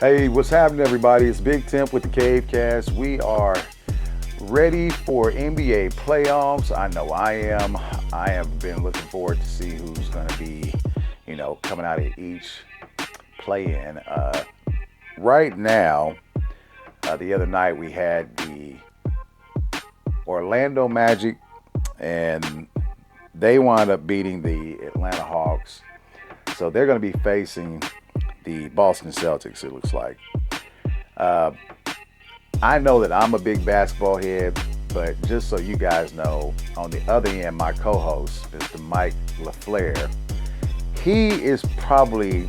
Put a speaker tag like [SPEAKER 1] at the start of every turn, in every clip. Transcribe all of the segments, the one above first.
[SPEAKER 1] Hey, what's happening, everybody? It's Big Temp with the Cave Cast. We are ready for NBA playoffs. I know I am. I have been looking forward to see who's going to be, coming out of each play-in. Right now, the other night we had the Orlando Magic, and they wound up beating the Atlanta Hawks. So they're going to be facing the Boston Celtics, it looks like. Uh, I know that I'm a big basketball head, but just so you guys know, on the other end, my co-host, Mr. Mike LaFleur, he is probably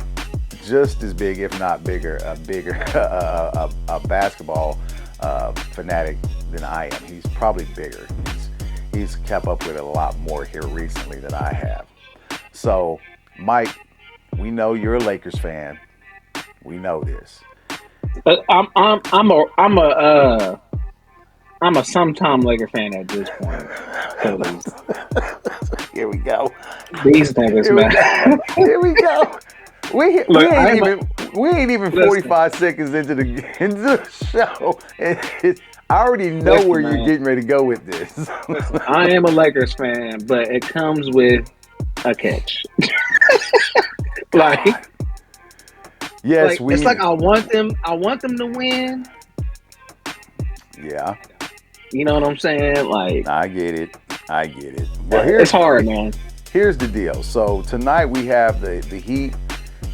[SPEAKER 1] just as big, if not bigger, a basketball fanatic than I am. He's probably bigger. He's kept up with it a lot more here recently than I have. So, Mike, we know you're a Lakers fan. We know this.
[SPEAKER 2] I'm a sometime Laker fan at this point.
[SPEAKER 1] Here we go.
[SPEAKER 2] These niggas,
[SPEAKER 1] Here we
[SPEAKER 2] man.
[SPEAKER 1] go. Here we go. We we
[SPEAKER 2] Look,
[SPEAKER 1] ain't even we ain't even
[SPEAKER 2] listen,
[SPEAKER 1] 45 seconds into the show, and I already know
[SPEAKER 2] listen,
[SPEAKER 1] where you're
[SPEAKER 2] man.
[SPEAKER 1] getting ready to go with this.
[SPEAKER 2] Listen, I am a Lakers fan, but it comes with a catch. like,
[SPEAKER 1] God. Yes,
[SPEAKER 2] it's like I want them to win.
[SPEAKER 1] Yeah,
[SPEAKER 2] You know what I'm saying? Like,
[SPEAKER 1] I get it. I get it. Well,
[SPEAKER 2] it's hard, man.
[SPEAKER 1] here's the deal. So tonight we have the Heat,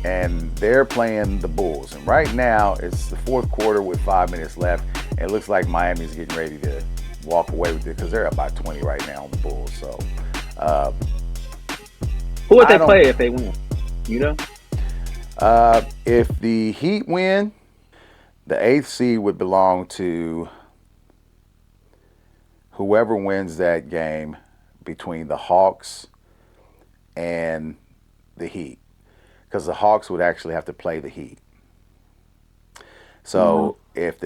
[SPEAKER 1] and they're playing the Bulls. And right now it's the fourth quarter with 5 minutes left. And it looks like Miami's getting ready to walk away with it because they're up by 20 right now on the Bulls. So uh,
[SPEAKER 2] Who would
[SPEAKER 1] I
[SPEAKER 2] they
[SPEAKER 1] don't.
[SPEAKER 2] play if they win? You know?
[SPEAKER 1] If the Heat win, the eighth seed would belong to whoever wins that game between the Hawks and the Heat, because the Hawks would actually have to play the Heat.
[SPEAKER 2] Mm-hmm.
[SPEAKER 1] So if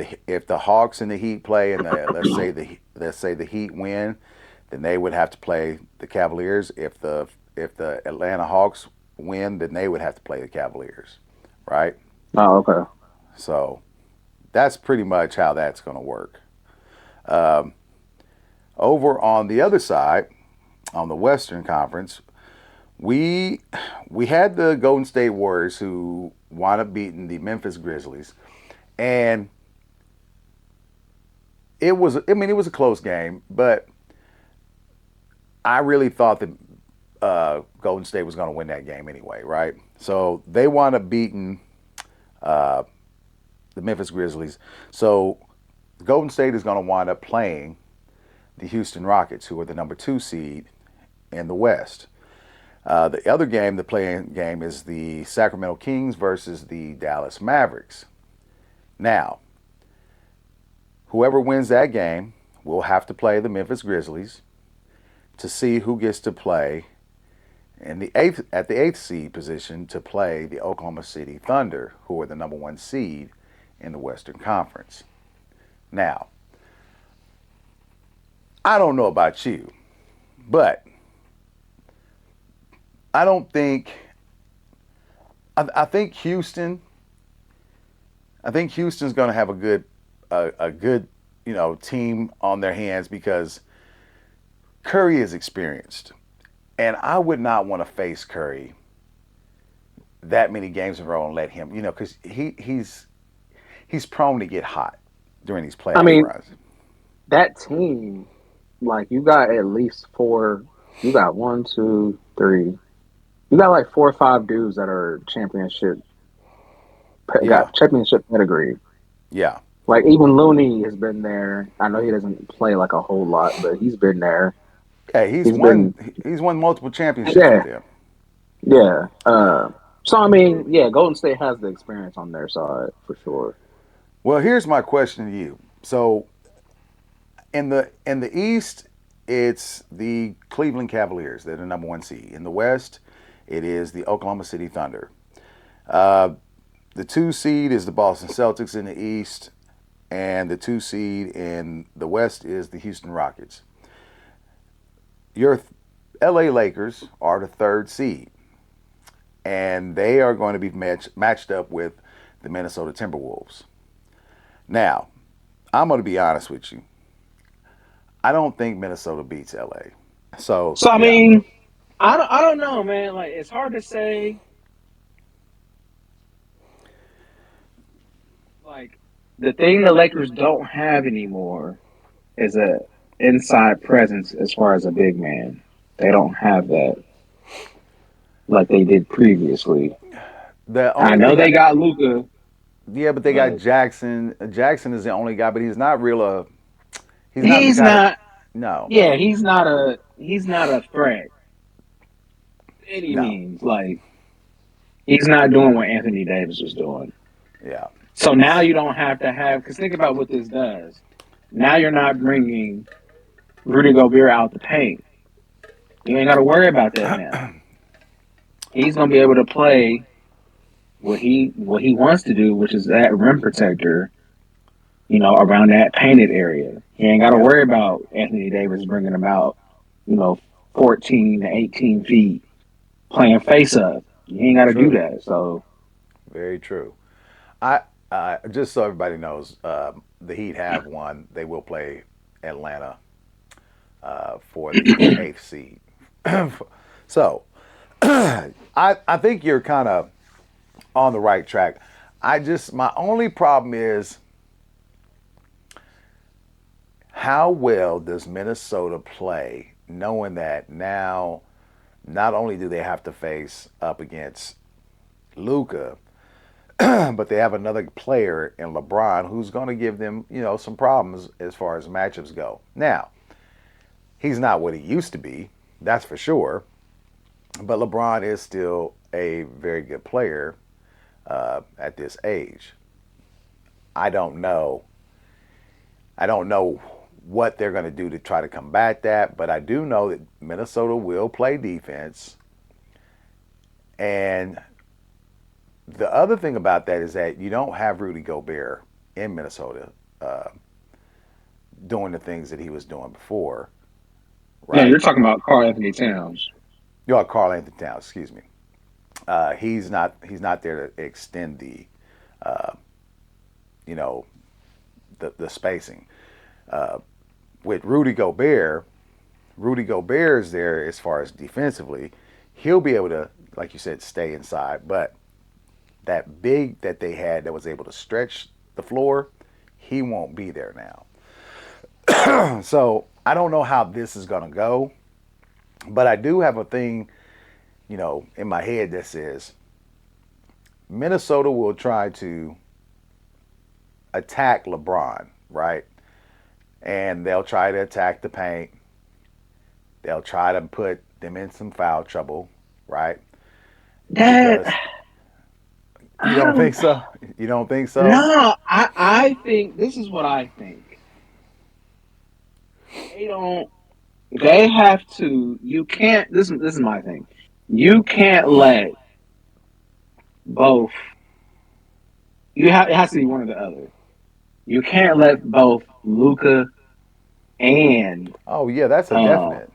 [SPEAKER 1] the Hawks and the Heat play, and let's say the Heat win, then they would have to play the Cavaliers. If the Atlanta Hawks win, then they would have to play the Cavaliers, right?
[SPEAKER 2] Oh, okay.
[SPEAKER 1] So that's pretty much how that's going to work. Um, Over on the other side, on the Western Conference, we we had the Golden State Warriors who wound up beating the Memphis Grizzlies, and it was a close game, but I really thought that Golden State was going to win that game anyway, right? So they wound up beating uh, the Memphis Grizzlies. So Golden State is going to wind up playing the Houston Rockets, who are the number two seed in the West. The other game, the playing game, is the Sacramento Kings versus the Dallas Mavericks. Now, whoever wins that game will have to play the Memphis Grizzlies to see who gets to play at the eighth seed position to play the Oklahoma City Thunder, who are the number one seed in the Western Conference. Now, I don't know about you, but I don't think I think Houston. I think Houston's going to have a good team on their hands because Curry is experienced, and I would not want to face Curry that many games in a row and let him, because he's prone to get hot during these
[SPEAKER 2] I
[SPEAKER 1] playoff
[SPEAKER 2] mean,
[SPEAKER 1] runs.
[SPEAKER 2] that team, like, you got at least four. You got one, two, three. You got like 4 or 5 dudes that are
[SPEAKER 1] Yeah,
[SPEAKER 2] got championship pedigree.
[SPEAKER 1] yeah,
[SPEAKER 2] Like, even Looney has been there. I know he doesn't play like a whole lot, but he's been there.
[SPEAKER 1] yeah. He's
[SPEAKER 2] He's
[SPEAKER 1] won
[SPEAKER 2] been,
[SPEAKER 1] he's won multiple championships with
[SPEAKER 2] yeah,
[SPEAKER 1] them.
[SPEAKER 2] yeah. So I mean, yeah, Golden State has the experience on their side for sure.
[SPEAKER 1] Well, here's my question to you. So in the East, it's the Cleveland Cavaliers. They're the number one seed. In the West, it is the Oklahoma City Thunder. Uh, the two seed is the Boston Celtics in the East, and the two seed in the West is the Houston Rockets. Your LA Lakers are the third seed, and they are going to be matched up with the Minnesota Timberwolves. Now, I'm going to be honest with you. I don't think Minnesota beats LA. So,
[SPEAKER 2] So I
[SPEAKER 1] yeah.
[SPEAKER 2] mean, I don't know, man. Like it's hard to say. Like the thing the Lakers don't have anymore is a inside presence as far as a big man. They don't have that like they did previously.
[SPEAKER 1] The
[SPEAKER 2] I
[SPEAKER 1] only
[SPEAKER 2] know
[SPEAKER 1] thing
[SPEAKER 2] they got Luca,
[SPEAKER 1] yeah, but they got
[SPEAKER 2] but
[SPEAKER 1] Jackson. Jackson is the only guy, but he's not real. He's not the
[SPEAKER 2] he's
[SPEAKER 1] guy that.
[SPEAKER 2] not.
[SPEAKER 1] No,
[SPEAKER 2] Yeah, he's not a threat any
[SPEAKER 1] no.
[SPEAKER 2] means. Like he's not doing what Anthony Davis was doing.
[SPEAKER 1] Yeah,
[SPEAKER 2] So now you don't have to have because think about what this does. Now you're not bringing Rudy Gobert out the paint. You ain't got to worry about that now. He's gonna be able to play what he wants to do, which is that rim protector. Around that painted area. He ain't got to
[SPEAKER 1] yeah.
[SPEAKER 2] worry about Anthony Davis bringing him out. You know, 14 to 18 feet playing face up. You ain't got to do
[SPEAKER 1] True.
[SPEAKER 2] that. So
[SPEAKER 1] Very true. I just so everybody knows, the Heat have won. They will play Atlanta for the eighth seed. So I think you're kind of on the right track. My only problem is how well does Minnesota play, knowing that now not only do they have to face up against Luca, but they have another player in LeBron who's going to give them, some problems as far as matchups go. Now, he's not what he used to be, that's for sure, but LeBron is still a very good player at this age. I don't know. I don't know what they're going to do to try to combat that, but I do know that Minnesota will play defense. And the other thing about that is that you don't have Rudy Gobert in Minnesota uh, doing the things that he was doing before,
[SPEAKER 2] yeah, you're
[SPEAKER 1] right?
[SPEAKER 2] talking about Karl Anthony Towns.
[SPEAKER 1] You're Carl Anthony Towns, excuse me. He's not there to extend uh, you know the spacing. Uh, with Rudy Gobert is there as far as defensively. He'll be able to, like you said, stay inside. But that big that they had that was able to stretch the floor, he won't be there now. So I don't know how this is going to go. But I do have a thing, in my head that says Minnesota will try to attack LeBron, right? And they'll try to attack the paint. They'll try to put them in some foul trouble, right?
[SPEAKER 2] That
[SPEAKER 1] Because you
[SPEAKER 2] I
[SPEAKER 1] don't
[SPEAKER 2] don't.
[SPEAKER 1] think so? You don't think so?
[SPEAKER 2] No, I think this is what I think. They don't. They have to. You can't. This is my thing. You can't let both. You have. It has to be one or the other. You can't let both Luca and
[SPEAKER 1] Oh yeah, that's a
[SPEAKER 2] uh
[SPEAKER 1] definite.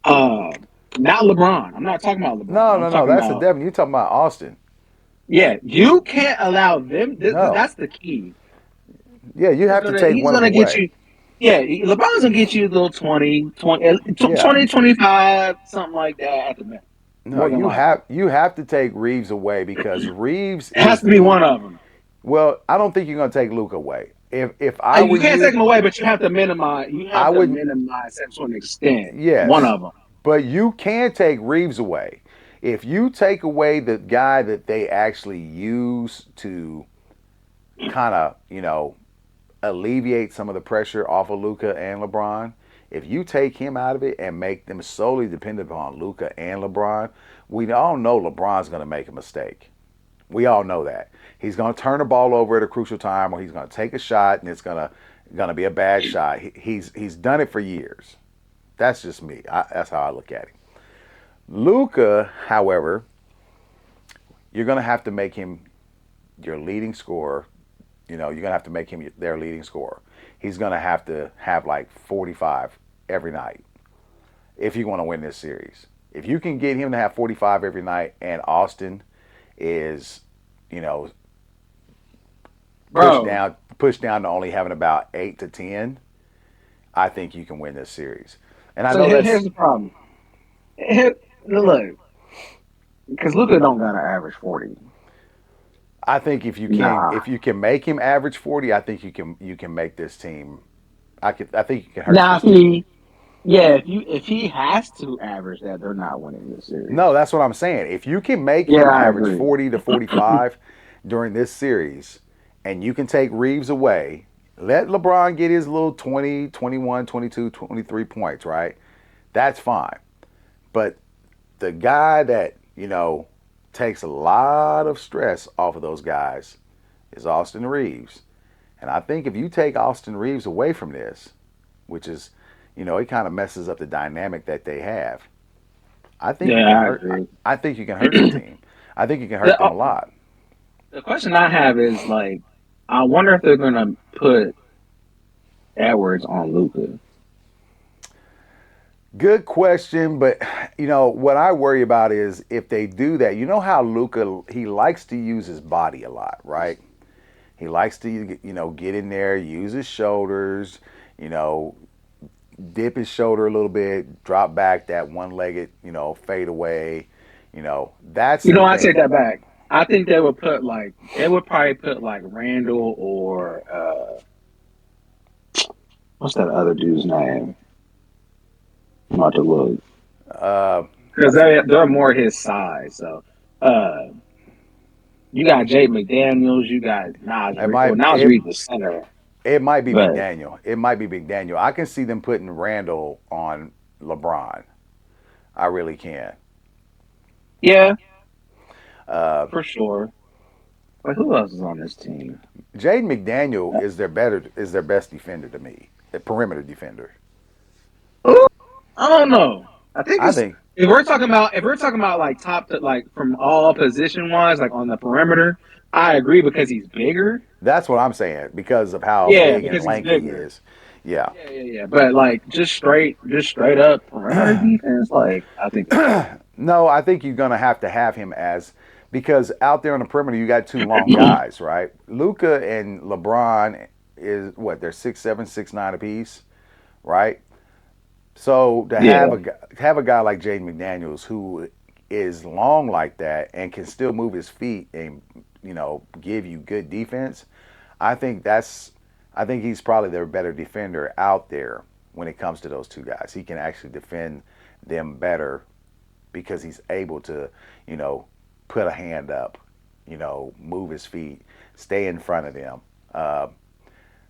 [SPEAKER 2] uh not LeBron. I'm not talking about LeBron.
[SPEAKER 1] No,
[SPEAKER 2] I'm
[SPEAKER 1] no, no,
[SPEAKER 2] talking
[SPEAKER 1] that's a
[SPEAKER 2] about
[SPEAKER 1] definite. You're talking about Austin.
[SPEAKER 2] yeah. You can't allow them.
[SPEAKER 1] No.
[SPEAKER 2] That's the key.
[SPEAKER 1] Yeah, you
[SPEAKER 2] He's
[SPEAKER 1] have to
[SPEAKER 2] gonna
[SPEAKER 1] take
[SPEAKER 2] he's
[SPEAKER 1] one of them
[SPEAKER 2] gonna get
[SPEAKER 1] away.
[SPEAKER 2] you. Yeah, LeBron's gonna get you a little 20,
[SPEAKER 1] Yeah.
[SPEAKER 2] 20, 25, something like that at the minute.
[SPEAKER 1] No,
[SPEAKER 2] More than
[SPEAKER 1] you
[SPEAKER 2] likely,
[SPEAKER 1] have you have to take Reeves away because Reeves
[SPEAKER 2] it has
[SPEAKER 1] is
[SPEAKER 2] to be
[SPEAKER 1] the
[SPEAKER 2] one of them.
[SPEAKER 1] well, I don't think you're going to take Luke away. If I were
[SPEAKER 2] You can't take
[SPEAKER 1] you,
[SPEAKER 2] them away, but you have to minimize. You
[SPEAKER 1] I
[SPEAKER 2] have to
[SPEAKER 1] would
[SPEAKER 2] minimize that to an extent. One
[SPEAKER 1] yes.
[SPEAKER 2] of them.
[SPEAKER 1] But you can take Reeves away. If you take away the guy that they actually use to kind of, alleviate some of the pressure off of Luca and LeBron, if you take him out of it and make them solely dependent upon Luca and LeBron, we all know LeBron's going to make a mistake. We all know that. He's going to turn the ball over at a crucial time, or he's going to take a shot and it's going to be a bad shot. He's done it for years. That's just me. That's how I look at it. Luca, however, you're going to have to make him your leading scorer. You're going to have to make him their leading scorer. He's going to have like 45 every night if you want to win this series. If you can get him to have 45 every night and Austin is, you know,
[SPEAKER 2] bro.
[SPEAKER 1] push down to only having about 8 to 10, I think you can win this series. And I
[SPEAKER 2] So
[SPEAKER 1] know
[SPEAKER 2] here's
[SPEAKER 1] that's
[SPEAKER 2] the problem. Look, because Luca don't got an average 40.
[SPEAKER 1] I think
[SPEAKER 2] Nah,
[SPEAKER 1] if you can make him average 40, I think you can make this team. I think you can hurt
[SPEAKER 2] now
[SPEAKER 1] this team.
[SPEAKER 2] yeah, if he has to average that, they're not winning this
[SPEAKER 1] No,
[SPEAKER 2] series.
[SPEAKER 1] that's what I'm saying. If you can make
[SPEAKER 2] Yeah,
[SPEAKER 1] him
[SPEAKER 2] I
[SPEAKER 1] average
[SPEAKER 2] agree.
[SPEAKER 1] 40 to 45 during this series and you can take Reeves away, let LeBron get his little 20, 21, 22, 23 points, right? That's fine. But the guy that, takes a lot of stress off of those guys is Austin Reeves. And I think if you take Austin Reeves away from this, which is, it kind of messes up the dynamic that they have. I think you can
[SPEAKER 2] Yeah, I
[SPEAKER 1] hurt.
[SPEAKER 2] agree.
[SPEAKER 1] I think you can hurt the team. I think you can hurt
[SPEAKER 2] the,
[SPEAKER 1] them
[SPEAKER 2] uh,
[SPEAKER 1] a lot.
[SPEAKER 2] the question I have is like, I wonder if they're gonna put Edwards on Luca.
[SPEAKER 1] Good question, but what I worry about is if they do that. You know how Luca he likes to use his body a lot, right? He likes to get in there, use his shoulders, you know, dip his shoulder a little bit, drop back that one-legged, fade away. That's the
[SPEAKER 2] I
[SPEAKER 1] thing.
[SPEAKER 2] take that back. I think they would probably put like Randall or what's that other dude's name? I'm about to look
[SPEAKER 1] Uh, I
[SPEAKER 2] because
[SPEAKER 1] think
[SPEAKER 2] they're more his size. So uh, you got Jay McDaniels, you got Nas
[SPEAKER 1] it
[SPEAKER 2] Reed. Well,
[SPEAKER 1] might
[SPEAKER 2] Nas
[SPEAKER 1] it
[SPEAKER 2] Reed's the center,
[SPEAKER 1] it might be
[SPEAKER 2] but
[SPEAKER 1] McDaniel. It might be McDaniel. I can see them putting Randall on LeBron. I really can.
[SPEAKER 2] yeah,
[SPEAKER 1] Uh,
[SPEAKER 2] for sure. But who else is on this team?
[SPEAKER 1] Jaden McDaniel is their best defender to me, a perimeter defender.
[SPEAKER 2] Ooh, I don't know. I think
[SPEAKER 1] I
[SPEAKER 2] it's
[SPEAKER 1] think
[SPEAKER 2] if we're talking about like top to like from all position wise, like on the perimeter, I agree because he's bigger.
[SPEAKER 1] that's what I'm saying because of how
[SPEAKER 2] Yeah,
[SPEAKER 1] big and
[SPEAKER 2] because he's
[SPEAKER 1] lanky he
[SPEAKER 2] bigger.
[SPEAKER 1] is. Yeah.
[SPEAKER 2] Yeah. But like just straight up perimeter defense, like I think it's better.
[SPEAKER 1] No, I think you're gonna have him as because out there on the perimeter you got two long guys, right? Luca and LeBron is what they're 6'7", 6'9" apiece, right? So to
[SPEAKER 2] Yeah,
[SPEAKER 1] have a guy like Jaden McDaniels who is long like that and can still move his feet and give you good defense, I think I think he's probably their better defender out there when it comes to those two guys. He can actually defend them better because he's able to, you know, put a hand up, move his feet, stay in front of them. Uh,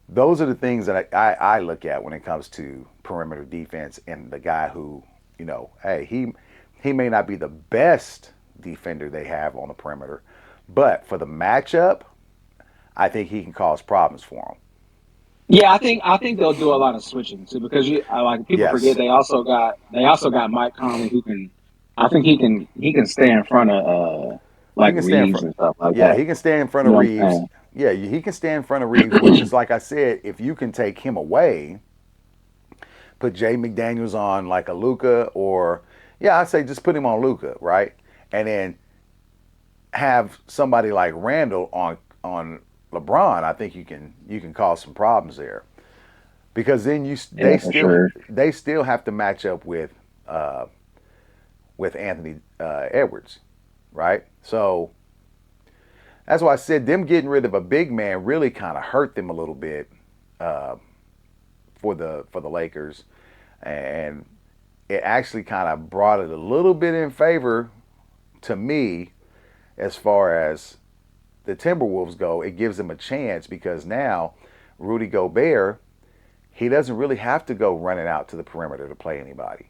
[SPEAKER 1] those are the things that I look at when it comes to perimeter defense and the guy who, hey, he may not be the best defender they have on the perimeter, but for the matchup, I think he can cause problems for them.
[SPEAKER 2] yeah. I think they'll do a lot of switching too because like people forget
[SPEAKER 1] Yes,
[SPEAKER 2] they also got Mike Conley who can. I think he can stay in front of
[SPEAKER 1] he
[SPEAKER 2] like
[SPEAKER 1] can stand in
[SPEAKER 2] Reeves
[SPEAKER 1] front.
[SPEAKER 2] and stuff like
[SPEAKER 1] Yeah,
[SPEAKER 2] that.
[SPEAKER 1] he can stand in front
[SPEAKER 2] You
[SPEAKER 1] of
[SPEAKER 2] know what
[SPEAKER 1] Reeves.
[SPEAKER 2] I'm
[SPEAKER 1] Yeah, he can stand in front of Reeves, which is like I said, if you can take him away, put Jay McDaniels on like a Luca or yeah, I say just put him on Luca, right? And then have somebody like Randall on LeBron. I think you can cause some problems there because then
[SPEAKER 2] Yeah, for sure.
[SPEAKER 1] they still have to match up uh, with Anthony Edwards, right? So that's why I said them getting rid of a big man really kind of hurt them a little bit uh, for the Lakers, and it actually kind of brought it a little bit in favor to me as far as the Timberwolves go. It gives them a chance because now Rudy Gobert he doesn't really have to go running out to the perimeter to play anybody.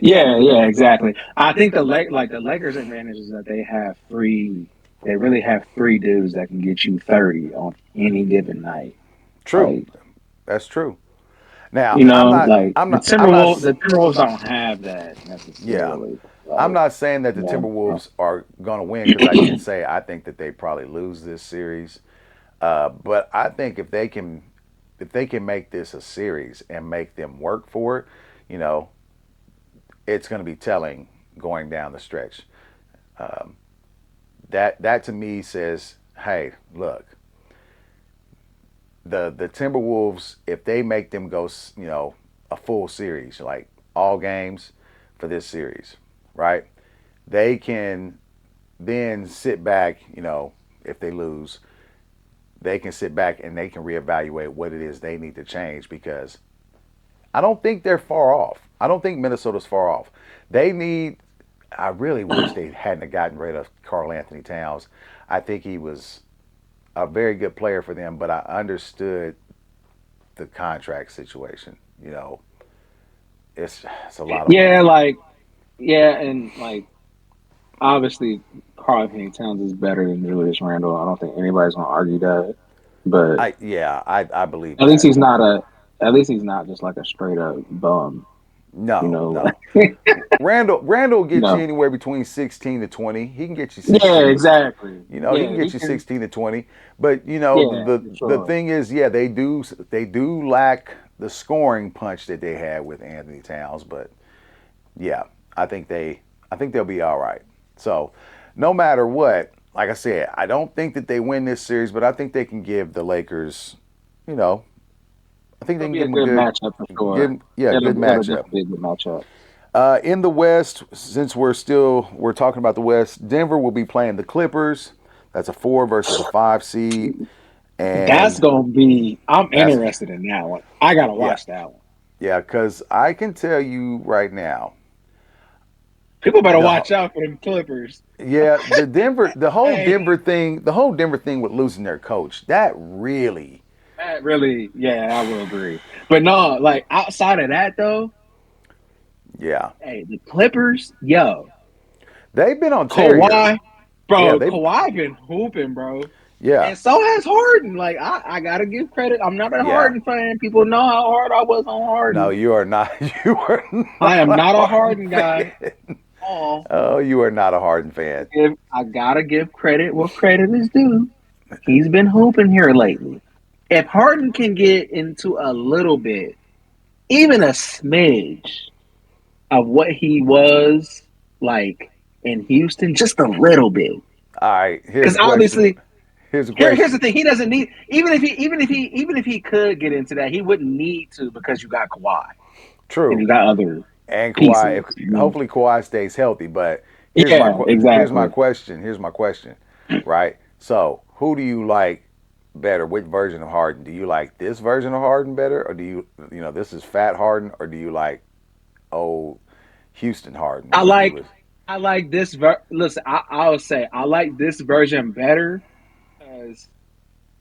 [SPEAKER 2] Yeah, exactly. I think the Lakers' advantage is that they really have three dudes that can get you 30 on any given night.
[SPEAKER 1] True,
[SPEAKER 2] Like,
[SPEAKER 1] that's true. Now
[SPEAKER 2] like
[SPEAKER 1] I'm not
[SPEAKER 2] The Timberwolves don't have that
[SPEAKER 1] yeah.
[SPEAKER 2] necessarily.
[SPEAKER 1] I'm
[SPEAKER 2] Like,
[SPEAKER 1] not saying that the
[SPEAKER 2] yeah.
[SPEAKER 1] Timberwolves are going to win because I did say I think that they probably lose this series. But I think if they can make this a series and make them work for it, you know, it's going to be telling going down the stretch. Um, that to me says, hey, look, the Timberwolves, if they make them go, a full series, like all games for this series, right? They can then sit back, if they lose, they can sit back and they can reevaluate what it is they need to change because I don't think they're far off. I don't think Minnesota's far off. They need. I really wish they hadn't gotten rid of Karl Anthony Towns. I think he was a very good player for them, but I understood the contract situation. It's a lot of
[SPEAKER 2] Yeah,
[SPEAKER 1] money.
[SPEAKER 2] like and like obviously Karl Anthony Towns is better than Julius Randle. I don't think anybody's gonna argue that. But
[SPEAKER 1] I believe
[SPEAKER 2] at least
[SPEAKER 1] that.
[SPEAKER 2] he's not a at least he's not just like a straight up bum. You
[SPEAKER 1] No,
[SPEAKER 2] know,
[SPEAKER 1] no. Randall will get you
[SPEAKER 2] no.
[SPEAKER 1] anywhere between 16 to 20. He can get you
[SPEAKER 2] Yeah,
[SPEAKER 1] 16 to
[SPEAKER 2] exactly.
[SPEAKER 1] he can
[SPEAKER 2] Yeah,
[SPEAKER 1] get
[SPEAKER 2] he
[SPEAKER 1] you
[SPEAKER 2] can
[SPEAKER 1] 16 to 20. But
[SPEAKER 2] yeah,
[SPEAKER 1] the
[SPEAKER 2] for
[SPEAKER 1] the
[SPEAKER 2] sure.
[SPEAKER 1] thing is, yeah, they do lack the scoring punch that they had with Anthony Towns, but yeah, I think they'll be all right. So, no matter what, like I said, I don't think that they win this series, but I think they can give the Lakers, you know, I think they
[SPEAKER 2] It'll
[SPEAKER 1] can
[SPEAKER 2] be
[SPEAKER 1] give
[SPEAKER 2] a
[SPEAKER 1] them a
[SPEAKER 2] good
[SPEAKER 1] good,
[SPEAKER 2] matchup for sure.
[SPEAKER 1] good
[SPEAKER 2] It'll
[SPEAKER 1] matchup.
[SPEAKER 2] definitely be a good matchup.
[SPEAKER 1] In the West, since we're talking about the West, Denver will be playing the Clippers. That's a 4 versus a 5 seed,
[SPEAKER 2] That's
[SPEAKER 1] and
[SPEAKER 2] gonna be. I'm
[SPEAKER 1] that's
[SPEAKER 2] interested in that one. I gotta
[SPEAKER 1] yeah,
[SPEAKER 2] watch that one.
[SPEAKER 1] yeah. Because I can tell you right now,
[SPEAKER 2] People better
[SPEAKER 1] the
[SPEAKER 2] watch out for them Clippers.
[SPEAKER 1] yeah,
[SPEAKER 2] Hey,
[SPEAKER 1] the whole Denver thing with losing their coach, that really,
[SPEAKER 2] that really, yeah, I will agree. But no, like outside of that though,
[SPEAKER 1] yeah,
[SPEAKER 2] hey, the Clippers, yo,
[SPEAKER 1] they've been on tear here.
[SPEAKER 2] Kawhi,
[SPEAKER 1] Yeah,
[SPEAKER 2] bro,
[SPEAKER 1] they,
[SPEAKER 2] Kawhi been hooping, bro.
[SPEAKER 1] yeah,
[SPEAKER 2] And so has Harden. Like I gotta give credit. I'm not a
[SPEAKER 1] yeah.
[SPEAKER 2] Harden fan. People know how hard I was on
[SPEAKER 1] No,
[SPEAKER 2] Harden.
[SPEAKER 1] you are not. You are
[SPEAKER 2] I
[SPEAKER 1] not
[SPEAKER 2] am
[SPEAKER 1] a
[SPEAKER 2] not a
[SPEAKER 1] Harden
[SPEAKER 2] Harden guy.
[SPEAKER 1] fan.
[SPEAKER 2] All
[SPEAKER 1] Oh, you are not a Harden fan.
[SPEAKER 2] I gotta give credit where credit is due. He's been hooping here lately. If Harden can get into a little bit, even a smidge of what he was like in Houston, just a little bit.
[SPEAKER 1] All right, here's
[SPEAKER 2] Because
[SPEAKER 1] a question.
[SPEAKER 2] obviously,
[SPEAKER 1] Here's a
[SPEAKER 2] here's the
[SPEAKER 1] question.
[SPEAKER 2] thing: he doesn't need even if he could get into that, he wouldn't need to because you got Kawhi and
[SPEAKER 1] True.
[SPEAKER 2] you got other
[SPEAKER 1] And Kawhi,
[SPEAKER 2] pieces. You know?
[SPEAKER 1] hopefully Kawhi stays healthy. But
[SPEAKER 2] Yeah,
[SPEAKER 1] here's my
[SPEAKER 2] exactly.
[SPEAKER 1] question. Here's my question. Right. So, who do you like better? Which version of Harden? Do you like this version of Harden better, or do this is fat Harden, or do you like old Houston Harden
[SPEAKER 2] I
[SPEAKER 1] when he
[SPEAKER 2] like
[SPEAKER 1] was?
[SPEAKER 2] I like this. Listen, I'll say I like this version better because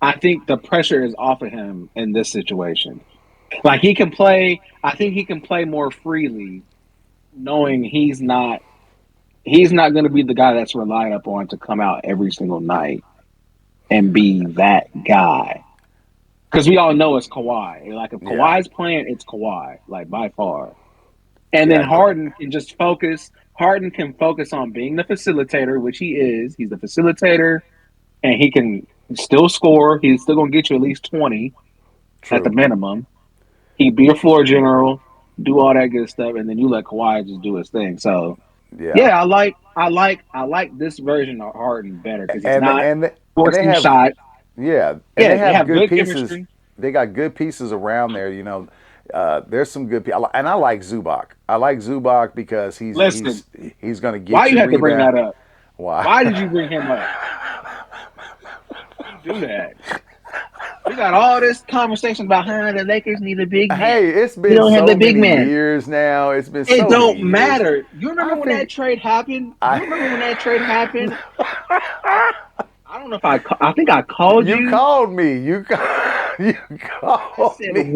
[SPEAKER 2] I think the pressure is off of him in this situation. Like he can play. I think he can play more freely, knowing he's not going to be the guy that's relied upon to come out every single night and be that guy. Because we all know it's Kawhi. Like if
[SPEAKER 1] Yeah.
[SPEAKER 2] Kawhi's playing, it's Kawhi, like by far. And then
[SPEAKER 1] Yeah.
[SPEAKER 2] Harden can just focus. Harden can focus on being the facilitator, which he is. He's the facilitator, and he can still score. He's still gonna get you at least 20 at the
[SPEAKER 1] True.
[SPEAKER 2] minimum. He'd be a floor general, do all that good stuff, and then you let Kawhi just do his thing. So
[SPEAKER 1] Yeah.
[SPEAKER 2] yeah, I like this version of Harden better because he's
[SPEAKER 1] And
[SPEAKER 2] not
[SPEAKER 1] and they
[SPEAKER 2] forcing
[SPEAKER 1] have
[SPEAKER 2] shots.
[SPEAKER 1] Yeah, and
[SPEAKER 2] Yeah,
[SPEAKER 1] they
[SPEAKER 2] they
[SPEAKER 1] have
[SPEAKER 2] have
[SPEAKER 1] good
[SPEAKER 2] good
[SPEAKER 1] pieces.
[SPEAKER 2] chemistry.
[SPEAKER 1] They got good pieces around there. There's some good people, and I like Zubac. I like Zubac because
[SPEAKER 2] Listen,
[SPEAKER 1] he's going to
[SPEAKER 2] why
[SPEAKER 1] get
[SPEAKER 2] you
[SPEAKER 1] you
[SPEAKER 2] have to bring
[SPEAKER 1] rebound.
[SPEAKER 2] that up?
[SPEAKER 1] Why?
[SPEAKER 2] Why did you bring him up? You do that. We got all this conversation about how the Lakers need a big man.
[SPEAKER 1] Hey, it's
[SPEAKER 2] We
[SPEAKER 1] been
[SPEAKER 2] don't have the
[SPEAKER 1] so
[SPEAKER 2] big
[SPEAKER 1] many
[SPEAKER 2] man.
[SPEAKER 1] years now. It's been
[SPEAKER 2] It
[SPEAKER 1] so many
[SPEAKER 2] don't
[SPEAKER 1] years.
[SPEAKER 2] matter. You remember
[SPEAKER 1] I
[SPEAKER 2] when that
[SPEAKER 1] think
[SPEAKER 2] trade happened?
[SPEAKER 1] I
[SPEAKER 2] You remember when that trade happened? I don't know if I think I called
[SPEAKER 1] you
[SPEAKER 2] you.
[SPEAKER 1] called me. You
[SPEAKER 2] I
[SPEAKER 1] called
[SPEAKER 2] said,
[SPEAKER 1] me.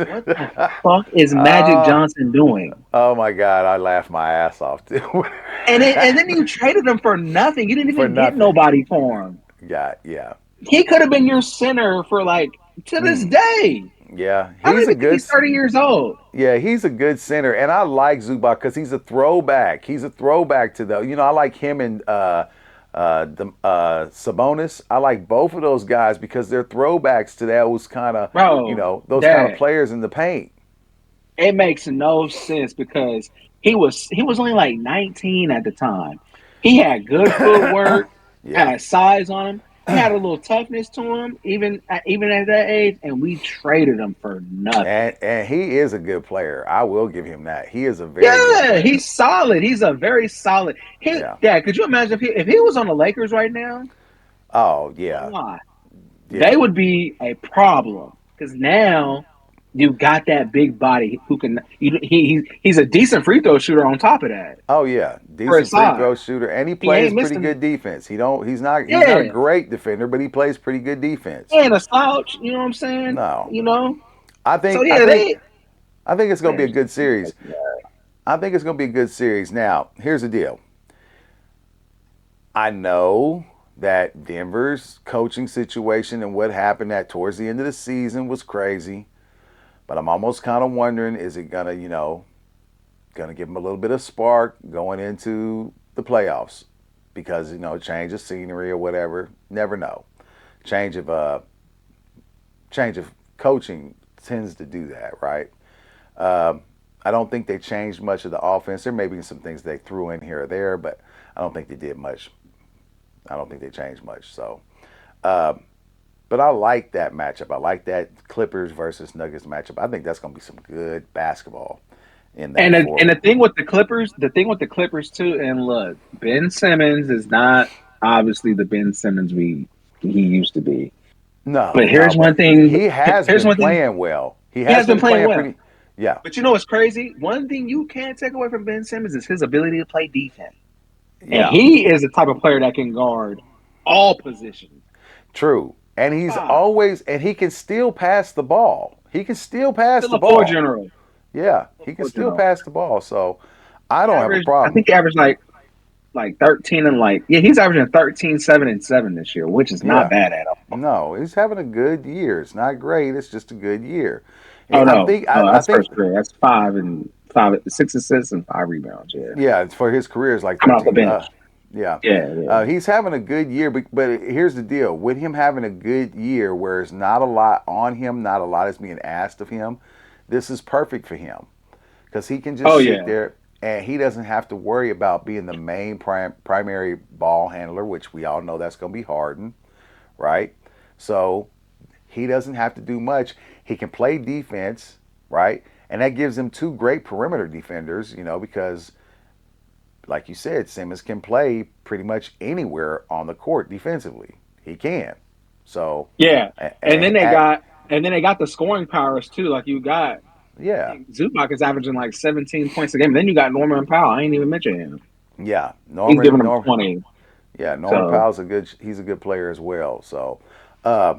[SPEAKER 2] What the fuck is Magic
[SPEAKER 1] uh,
[SPEAKER 2] Johnson doing?
[SPEAKER 1] oh my God, I laughed my ass off too.
[SPEAKER 2] And then you traded him for nothing. You didn't
[SPEAKER 1] For
[SPEAKER 2] even get
[SPEAKER 1] nothing.
[SPEAKER 2] nobody for him.
[SPEAKER 1] Yeah, yeah.
[SPEAKER 2] He could have been your center for like to this
[SPEAKER 1] Mm,
[SPEAKER 2] day.
[SPEAKER 1] yeah,
[SPEAKER 2] I don't
[SPEAKER 1] he's a
[SPEAKER 2] even think
[SPEAKER 1] good.
[SPEAKER 2] he's 30 years old.
[SPEAKER 1] Yeah, he's a good center, and I like Zubac because he's a throwback. He's a throwback to the. I like him and Sabonis. I like both of those guys because they're throwbacks to those kind of
[SPEAKER 2] Bro,
[SPEAKER 1] those kind of
[SPEAKER 2] Dad,
[SPEAKER 1] players in the paint.
[SPEAKER 2] it makes no sense because he was only like 19 at the time. He had good footwork,
[SPEAKER 1] Yeah,
[SPEAKER 2] had size on him. he had a little toughness to him, even at that age, and we traded him for nothing.
[SPEAKER 1] And he is a good player. I will give him that. He is a very good
[SPEAKER 2] Yeah,
[SPEAKER 1] player.
[SPEAKER 2] he's solid. He's a very solid.
[SPEAKER 1] Yeah.
[SPEAKER 2] Yeah. Could you imagine if he was on the Lakers right now?
[SPEAKER 1] Oh
[SPEAKER 2] Don't
[SPEAKER 1] yeah.
[SPEAKER 2] lie, they
[SPEAKER 1] Yeah.
[SPEAKER 2] would be a problem because now you got that big body who can. He's a decent free throw shooter on top of that
[SPEAKER 1] Oh yeah.
[SPEAKER 2] for his
[SPEAKER 1] Decent free throw
[SPEAKER 2] size.
[SPEAKER 1] shooter, and he
[SPEAKER 2] He
[SPEAKER 1] plays
[SPEAKER 2] ain't
[SPEAKER 1] pretty
[SPEAKER 2] missing.
[SPEAKER 1] good defense. He's not a
[SPEAKER 2] Yeah,
[SPEAKER 1] great defender, but he plays pretty good defense.
[SPEAKER 2] and a slouch. You know what I'm saying?
[SPEAKER 1] No.
[SPEAKER 2] You know.
[SPEAKER 1] I
[SPEAKER 2] So
[SPEAKER 1] think I
[SPEAKER 2] yeah,
[SPEAKER 1] think
[SPEAKER 2] they
[SPEAKER 1] I think it's going to be a
[SPEAKER 2] man.
[SPEAKER 1] good series. I think it's going to be a good series. Now, here's the deal. I know that Denver's coaching situation and what happened at towards the end of the season was crazy, but I'm almost kind of wondering, is it gonna, gonna give them a little bit of spark going into the playoffs because change of scenery or whatever. Never know. Change of change of coaching tends to do that, right? Um, I don't think they changed much of the offense. There may be some things they threw in here or there, but I don't think they did much. I don't think they changed much. So, um, but I like that matchup. I like that Clippers versus Nuggets matchup. I think that's going to be some good basketball in that
[SPEAKER 2] And
[SPEAKER 1] four.
[SPEAKER 2] the thing with the Clippers too. And look, Ben Simmons is not obviously the Ben Simmons he used to be.
[SPEAKER 1] No,
[SPEAKER 2] But
[SPEAKER 1] no,
[SPEAKER 2] here's
[SPEAKER 1] but
[SPEAKER 2] one thing.
[SPEAKER 1] he has
[SPEAKER 2] Here's
[SPEAKER 1] been
[SPEAKER 2] one thing.
[SPEAKER 1] playing well. He
[SPEAKER 2] He
[SPEAKER 1] has
[SPEAKER 2] has been
[SPEAKER 1] been
[SPEAKER 2] playing
[SPEAKER 1] playing
[SPEAKER 2] well.
[SPEAKER 1] pretty. Yeah,
[SPEAKER 2] But you know what's crazy? One thing you can't take away from Ben Simmons is his ability to play defense. And
[SPEAKER 1] yeah,
[SPEAKER 2] he is the type of player that can guard all positions.
[SPEAKER 1] true. And he's
[SPEAKER 2] Five.
[SPEAKER 1] always and he can still pass the ball. He can still pass
[SPEAKER 2] Still
[SPEAKER 1] the
[SPEAKER 2] a floor
[SPEAKER 1] ball.
[SPEAKER 2] general.
[SPEAKER 1] Yeah,
[SPEAKER 2] Still a
[SPEAKER 1] he can
[SPEAKER 2] floor
[SPEAKER 1] still
[SPEAKER 2] general.
[SPEAKER 1] pass the ball. So I
[SPEAKER 2] He
[SPEAKER 1] don't have a
[SPEAKER 2] averaged I
[SPEAKER 1] problem.
[SPEAKER 2] think he averaged like 13 and he's averaging 13, 7, and 7 this year, which is not
[SPEAKER 1] Yeah.
[SPEAKER 2] bad at all.
[SPEAKER 1] No, he's having a good year. It's not great. It's just a good year.
[SPEAKER 2] Oh
[SPEAKER 1] I
[SPEAKER 2] no,
[SPEAKER 1] think.
[SPEAKER 2] no,
[SPEAKER 1] I
[SPEAKER 2] that's first
[SPEAKER 1] think.
[SPEAKER 2] career. That's 5 and 5, 6 assists and 5 rebounds. Yeah,
[SPEAKER 1] Yeah, for his career is like
[SPEAKER 2] coming off the
[SPEAKER 1] 13.
[SPEAKER 2] bench.
[SPEAKER 1] Yeah,
[SPEAKER 2] Yeah, yeah.
[SPEAKER 1] he's having a good year. But here's the deal: with him having a good year, where it's not a lot on him, not a lot is being asked of him. This is perfect for him because he can
[SPEAKER 2] Oh
[SPEAKER 1] just sit
[SPEAKER 2] yeah,
[SPEAKER 1] there and he doesn't have to worry about being the main primary ball handler, which we all know that's going to be Harden, right? So he doesn't have to do much. He can play defense, right? And that gives him two great perimeter defenders, because like you said, Simmons can play pretty much anywhere on the court defensively. He can. So,
[SPEAKER 2] yeah. And then they
[SPEAKER 1] at,
[SPEAKER 2] got the scoring powers too. Like you got, I
[SPEAKER 1] yeah,
[SPEAKER 2] think Zubac is averaging like 17 points a game. And then you got Norman Powell. I ain't even mentioned him.
[SPEAKER 1] yeah.
[SPEAKER 2] He's giving them 20.
[SPEAKER 1] Norman
[SPEAKER 2] So
[SPEAKER 1] Powell's he's a good player as well. So, uh,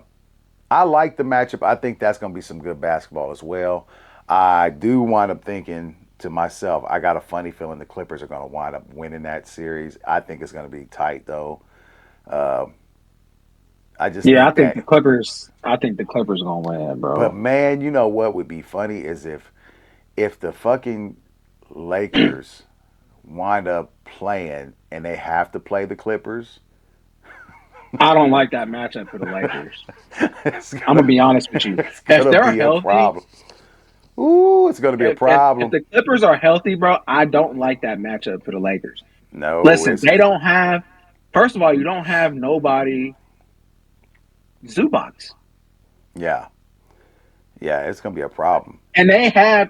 [SPEAKER 1] I like the matchup. I think that's going to be some good basketball as well. I do wind up thinking to myself, I got a funny feeling the Clippers are going to wind up winning that series. I think it's going to be tight though. Uh, I just
[SPEAKER 2] yeah,
[SPEAKER 1] think that.
[SPEAKER 2] I think the Clippers gonna win,
[SPEAKER 1] But
[SPEAKER 2] bro.
[SPEAKER 1] man, you know what would be funny is if the fucking Lakers wind up playing and they have to play the Clippers.
[SPEAKER 2] I don't like that matchup for the Lakers.
[SPEAKER 1] it's
[SPEAKER 2] I'm
[SPEAKER 1] gonna
[SPEAKER 2] gonna be honest with you.
[SPEAKER 1] it's
[SPEAKER 2] If
[SPEAKER 1] gonna
[SPEAKER 2] they're
[SPEAKER 1] be a
[SPEAKER 2] healthy,
[SPEAKER 1] problem. Ooh, it's gonna be a
[SPEAKER 2] if
[SPEAKER 1] problem.
[SPEAKER 2] the Clippers are healthy, bro, I don't like that matchup for the Lakers.
[SPEAKER 1] No,
[SPEAKER 2] Listen,
[SPEAKER 1] it's
[SPEAKER 2] they don't have. First of all, you don't have nobody Zubox,
[SPEAKER 1] yeah, yeah, it's gonna be a problem.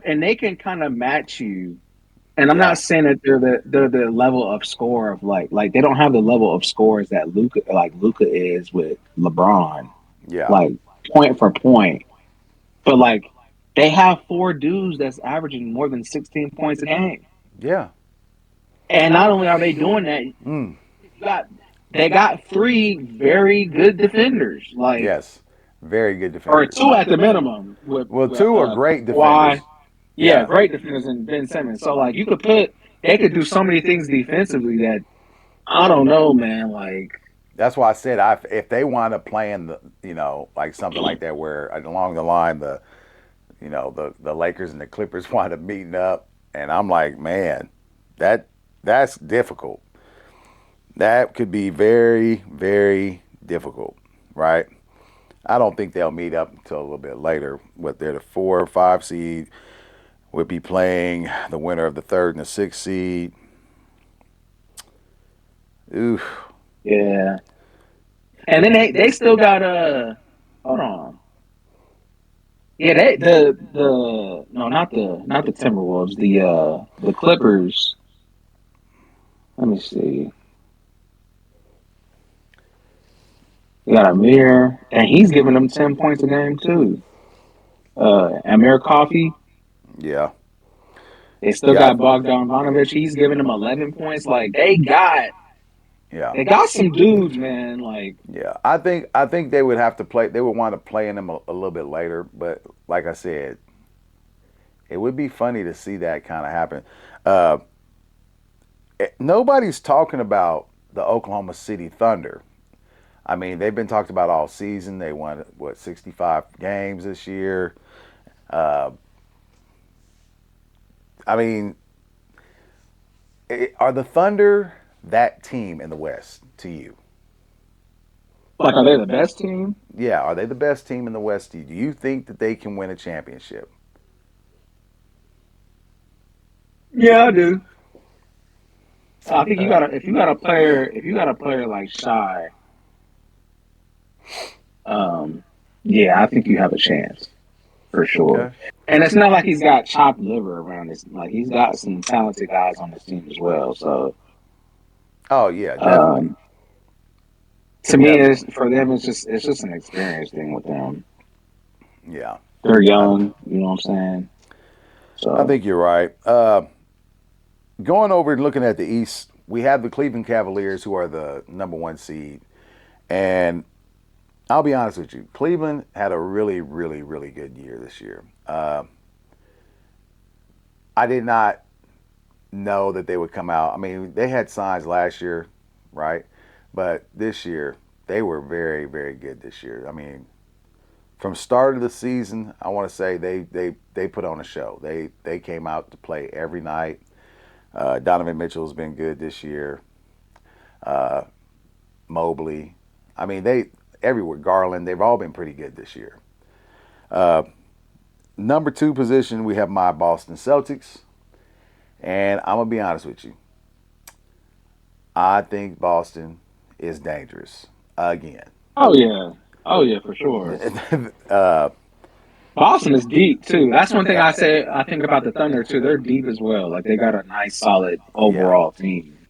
[SPEAKER 2] and they can kind of match you. And I'm not
[SPEAKER 1] Yeah,
[SPEAKER 2] saying that they're the level of score of like they don't have the level of scores that Luca is with LeBron,
[SPEAKER 1] yeah,
[SPEAKER 2] like point for point. But like they have four dudes that's averaging more than 16 points a game.
[SPEAKER 1] yeah.
[SPEAKER 2] And not only are they doing that,
[SPEAKER 1] Mm,
[SPEAKER 2] you got they got three very good defenders, like
[SPEAKER 1] yes, very good
[SPEAKER 2] or
[SPEAKER 1] defenders.
[SPEAKER 2] two at the minimum
[SPEAKER 1] Well,
[SPEAKER 2] with
[SPEAKER 1] two are great
[SPEAKER 2] Kawhi.
[SPEAKER 1] defenders.
[SPEAKER 2] Yeah,
[SPEAKER 1] Yeah,
[SPEAKER 2] great defenders and Ben Simmons. So like they could do so many things defensively that I don't know, man. Like
[SPEAKER 1] that's why I said if they wind up playing like something like that where along the line the Lakers and the Clippers wind up meeting up, and I'm like, man, that that's difficult. That could be very, very difficult, right? I don't think they'll meet up until a little bit later. What they're the 4 or 5 seed would be playing the winner of the third and the sixth seed. Ooh,
[SPEAKER 2] yeah. And then they still got hold on. Yeah, they the no, not the Timberwolves, the Clippers. Let me see. They got Amir, and he's giving them 10 points a game too. Amir Coffee.
[SPEAKER 1] Yeah,
[SPEAKER 2] They still
[SPEAKER 1] yeah,
[SPEAKER 2] got Bogdanovich. He's giving them 11 points. Like
[SPEAKER 1] yeah,
[SPEAKER 2] they got some dudes, man. Like
[SPEAKER 1] yeah. I think they would have to play. They would want to play in them a little bit later. But like I said, it would be funny to see that kind of happen. Uh, Nobody's talking about the Oklahoma City Thunder. I mean, they've been talked about all season. They won what 65 games this year. Uh, I mean, are the Thunder that team in the West to you?
[SPEAKER 2] are they the best team?
[SPEAKER 1] Yeah, are they the best team in the West? Do you think that they can win a championship?
[SPEAKER 2] Yeah, I do. I think you
[SPEAKER 1] Okay.
[SPEAKER 2] got if you got a player like Shy, um, yeah, I think you have a chance for sure.
[SPEAKER 1] Okay.
[SPEAKER 2] And it's not like he's got chopped liver around this. Like he's got some talented guys on his team as well. So
[SPEAKER 1] Oh yeah, definitely,
[SPEAKER 2] um, to me,
[SPEAKER 1] definitely.
[SPEAKER 2] for them, it's just an experience thing with them.
[SPEAKER 1] Yeah,
[SPEAKER 2] They're
[SPEAKER 1] I
[SPEAKER 2] young, you know what I'm saying?
[SPEAKER 1] I
[SPEAKER 2] So
[SPEAKER 1] think you're right. Going over and looking at the East, we have the Cleveland Cavaliers, who are the number one seed, and I'll be honest with you, Cleveland had a really, really, really good year this year. I did not know that they would come out. I mean, they had signs last year, right? But this year, they were very, very good this year. I mean, from start of the season, I want to say they put on a show. They came out to play every night. Donovan Mitchell's been good this year. Uh, Mobley, I mean they everywhere. Garland, they've all been pretty good this year. Uh, Number two position, we have my Boston Celtics, and I'm gonna be honest with you. I think Boston is dangerous again.
[SPEAKER 2] oh yeah, for sure.
[SPEAKER 1] uh,
[SPEAKER 2] Boston is deep too. That's one thing I say. I think about the Thunder too. They're deep as well. Like they got a nice, solid
[SPEAKER 1] yeah,
[SPEAKER 2] overall team,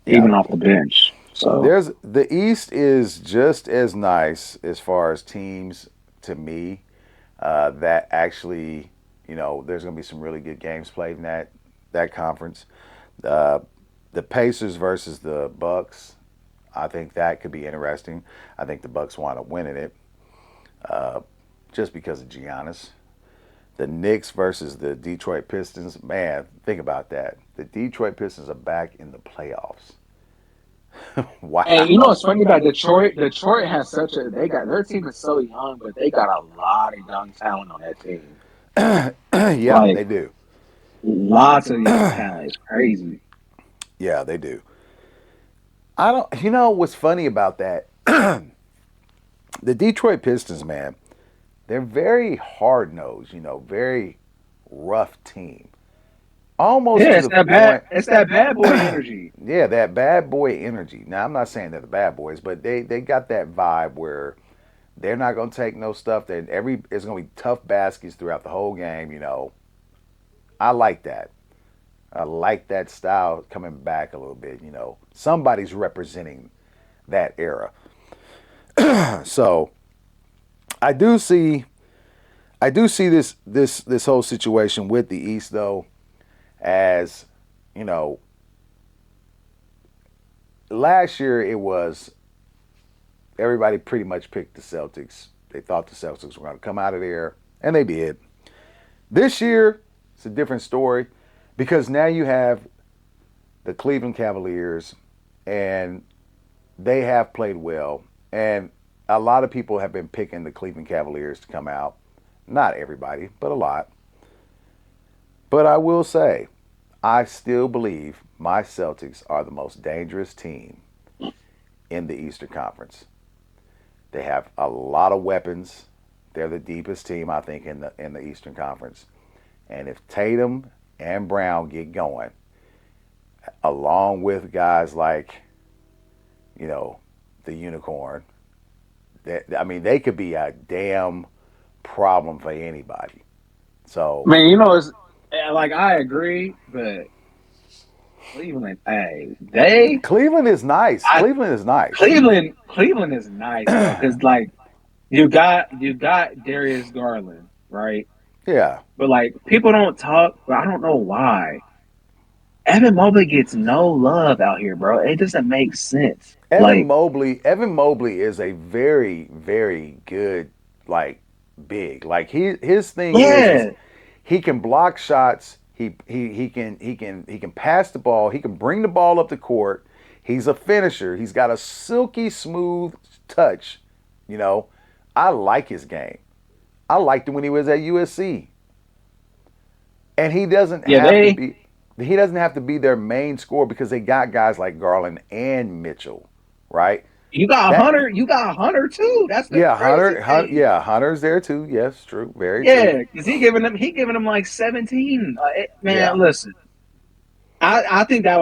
[SPEAKER 1] yeah.
[SPEAKER 2] even off the bench. So
[SPEAKER 1] There's the East is just as nice as far as teams to me that actually, there's going to be some really good games played in that conference. Uh, the Pacers versus the Bucks, I think that could be interesting. I think the Bucks want to win in it uh, just because of Giannis. The Knicks versus the Detroit Pistons, man, think about that. The Detroit Pistons are back in the playoffs.
[SPEAKER 2] and you know
[SPEAKER 1] Wow.
[SPEAKER 2] what's funny about Detroit? Detroit has such a they got their team is so young, but they got a lot of young talent on that team.
[SPEAKER 1] Yeah,
[SPEAKER 2] Like
[SPEAKER 1] they do.
[SPEAKER 2] lots of young talent. It's crazy.
[SPEAKER 1] Yeah, they do. I don't. What's funny about that? The Detroit Pistons, man, they're very hard nosed. Very rough team. Almost
[SPEAKER 2] Yeah,
[SPEAKER 1] to the point.
[SPEAKER 2] it's that bad boy energy.
[SPEAKER 1] Yeah, that bad boy energy. Now, I'm not saying they're the bad boys, but they got that vibe where they're not going to take no stuff. That it's going to be tough baskets throughout the whole game. I like that. I like that style coming back a little bit. Somebody's representing that era. So I do see, I do see this whole situation with the East though, as you know, last year it was everybody pretty much picked the Celtics. They thought the Celtics were going to come out of there, and they did. This year, it's a different story because now you have the Cleveland Cavaliers, and they have played well. And a lot of people have been picking the Cleveland Cavaliers to come out. Not everybody, but a lot. But I will say, I still believe my Celtics are the most dangerous team in the Eastern Conference. They have a lot of weapons. They're the deepest team, I think, in the Eastern Conference. And if Tatum and Brown get going, along with guys like, you know, the Unicorn, I mean, they could be a damn problem for anybody.
[SPEAKER 2] I
[SPEAKER 1] So
[SPEAKER 2] mean, it's like I agree, but Cleveland, hey,
[SPEAKER 1] Cleveland is nice.
[SPEAKER 2] I
[SPEAKER 1] Cleveland is nice.
[SPEAKER 2] Cleveland is nice, bro, because like you got Darius Garland, right?
[SPEAKER 1] Yeah.
[SPEAKER 2] But like people don't talk, but I don't know why. Evan Mobley gets no love out here, bro. It doesn't make sense. Like,
[SPEAKER 1] Evan Mobley is a very, very good, like, big. Like his thing is
[SPEAKER 2] yeah,
[SPEAKER 1] he can block shots. He can pass the ball. He can bring the ball up the court. He's a finisher. He's got a silky smooth touch. You know, I like his game. I liked him when he was at USC. And
[SPEAKER 2] yeah,
[SPEAKER 1] he doesn't have to be their main scorer because they got guys like Garland and Mitchell, right? That
[SPEAKER 2] You got Hunter too. That's the
[SPEAKER 1] yeah,
[SPEAKER 2] crazy thing.
[SPEAKER 1] yeah, Hunter's there too. Yes, true, very true.
[SPEAKER 2] Yeah, because he giving them like 17. Man,
[SPEAKER 1] Yeah,
[SPEAKER 2] listen, I think that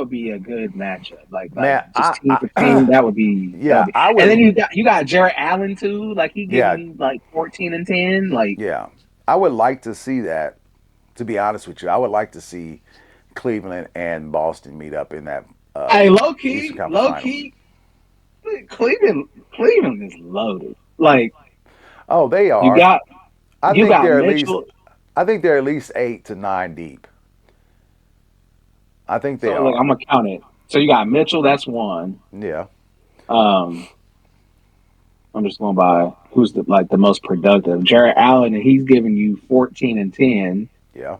[SPEAKER 2] would be a good matchup. Like
[SPEAKER 1] man,
[SPEAKER 2] just team for team, that would
[SPEAKER 1] yeah,
[SPEAKER 2] be.
[SPEAKER 1] I
[SPEAKER 2] And then
[SPEAKER 1] would,
[SPEAKER 2] you got Jarrett Allen too. Like he giving
[SPEAKER 1] yeah,
[SPEAKER 2] you like 14 and 10. Like,
[SPEAKER 1] yeah, I would like to see that. To be honest with you, I would like to see Cleveland and Boston meet up in that
[SPEAKER 2] hey,
[SPEAKER 1] Eastern Conference
[SPEAKER 2] low
[SPEAKER 1] Finals.
[SPEAKER 2] key, Cleveland is loaded. Like
[SPEAKER 1] Oh, they
[SPEAKER 2] you
[SPEAKER 1] are.
[SPEAKER 2] got
[SPEAKER 1] I
[SPEAKER 2] you
[SPEAKER 1] think
[SPEAKER 2] got
[SPEAKER 1] they're at least.
[SPEAKER 2] Mitchell.
[SPEAKER 1] I think they're at least 8 to 9 deep. I think they
[SPEAKER 2] So look, I'm
[SPEAKER 1] are.
[SPEAKER 2] gonna count it. So you got Mitchell. That's one.
[SPEAKER 1] Yeah,
[SPEAKER 2] Um, I'm just going by who's the most productive. Jarrett Allen, and he's giving you 14 and 10.
[SPEAKER 1] yeah.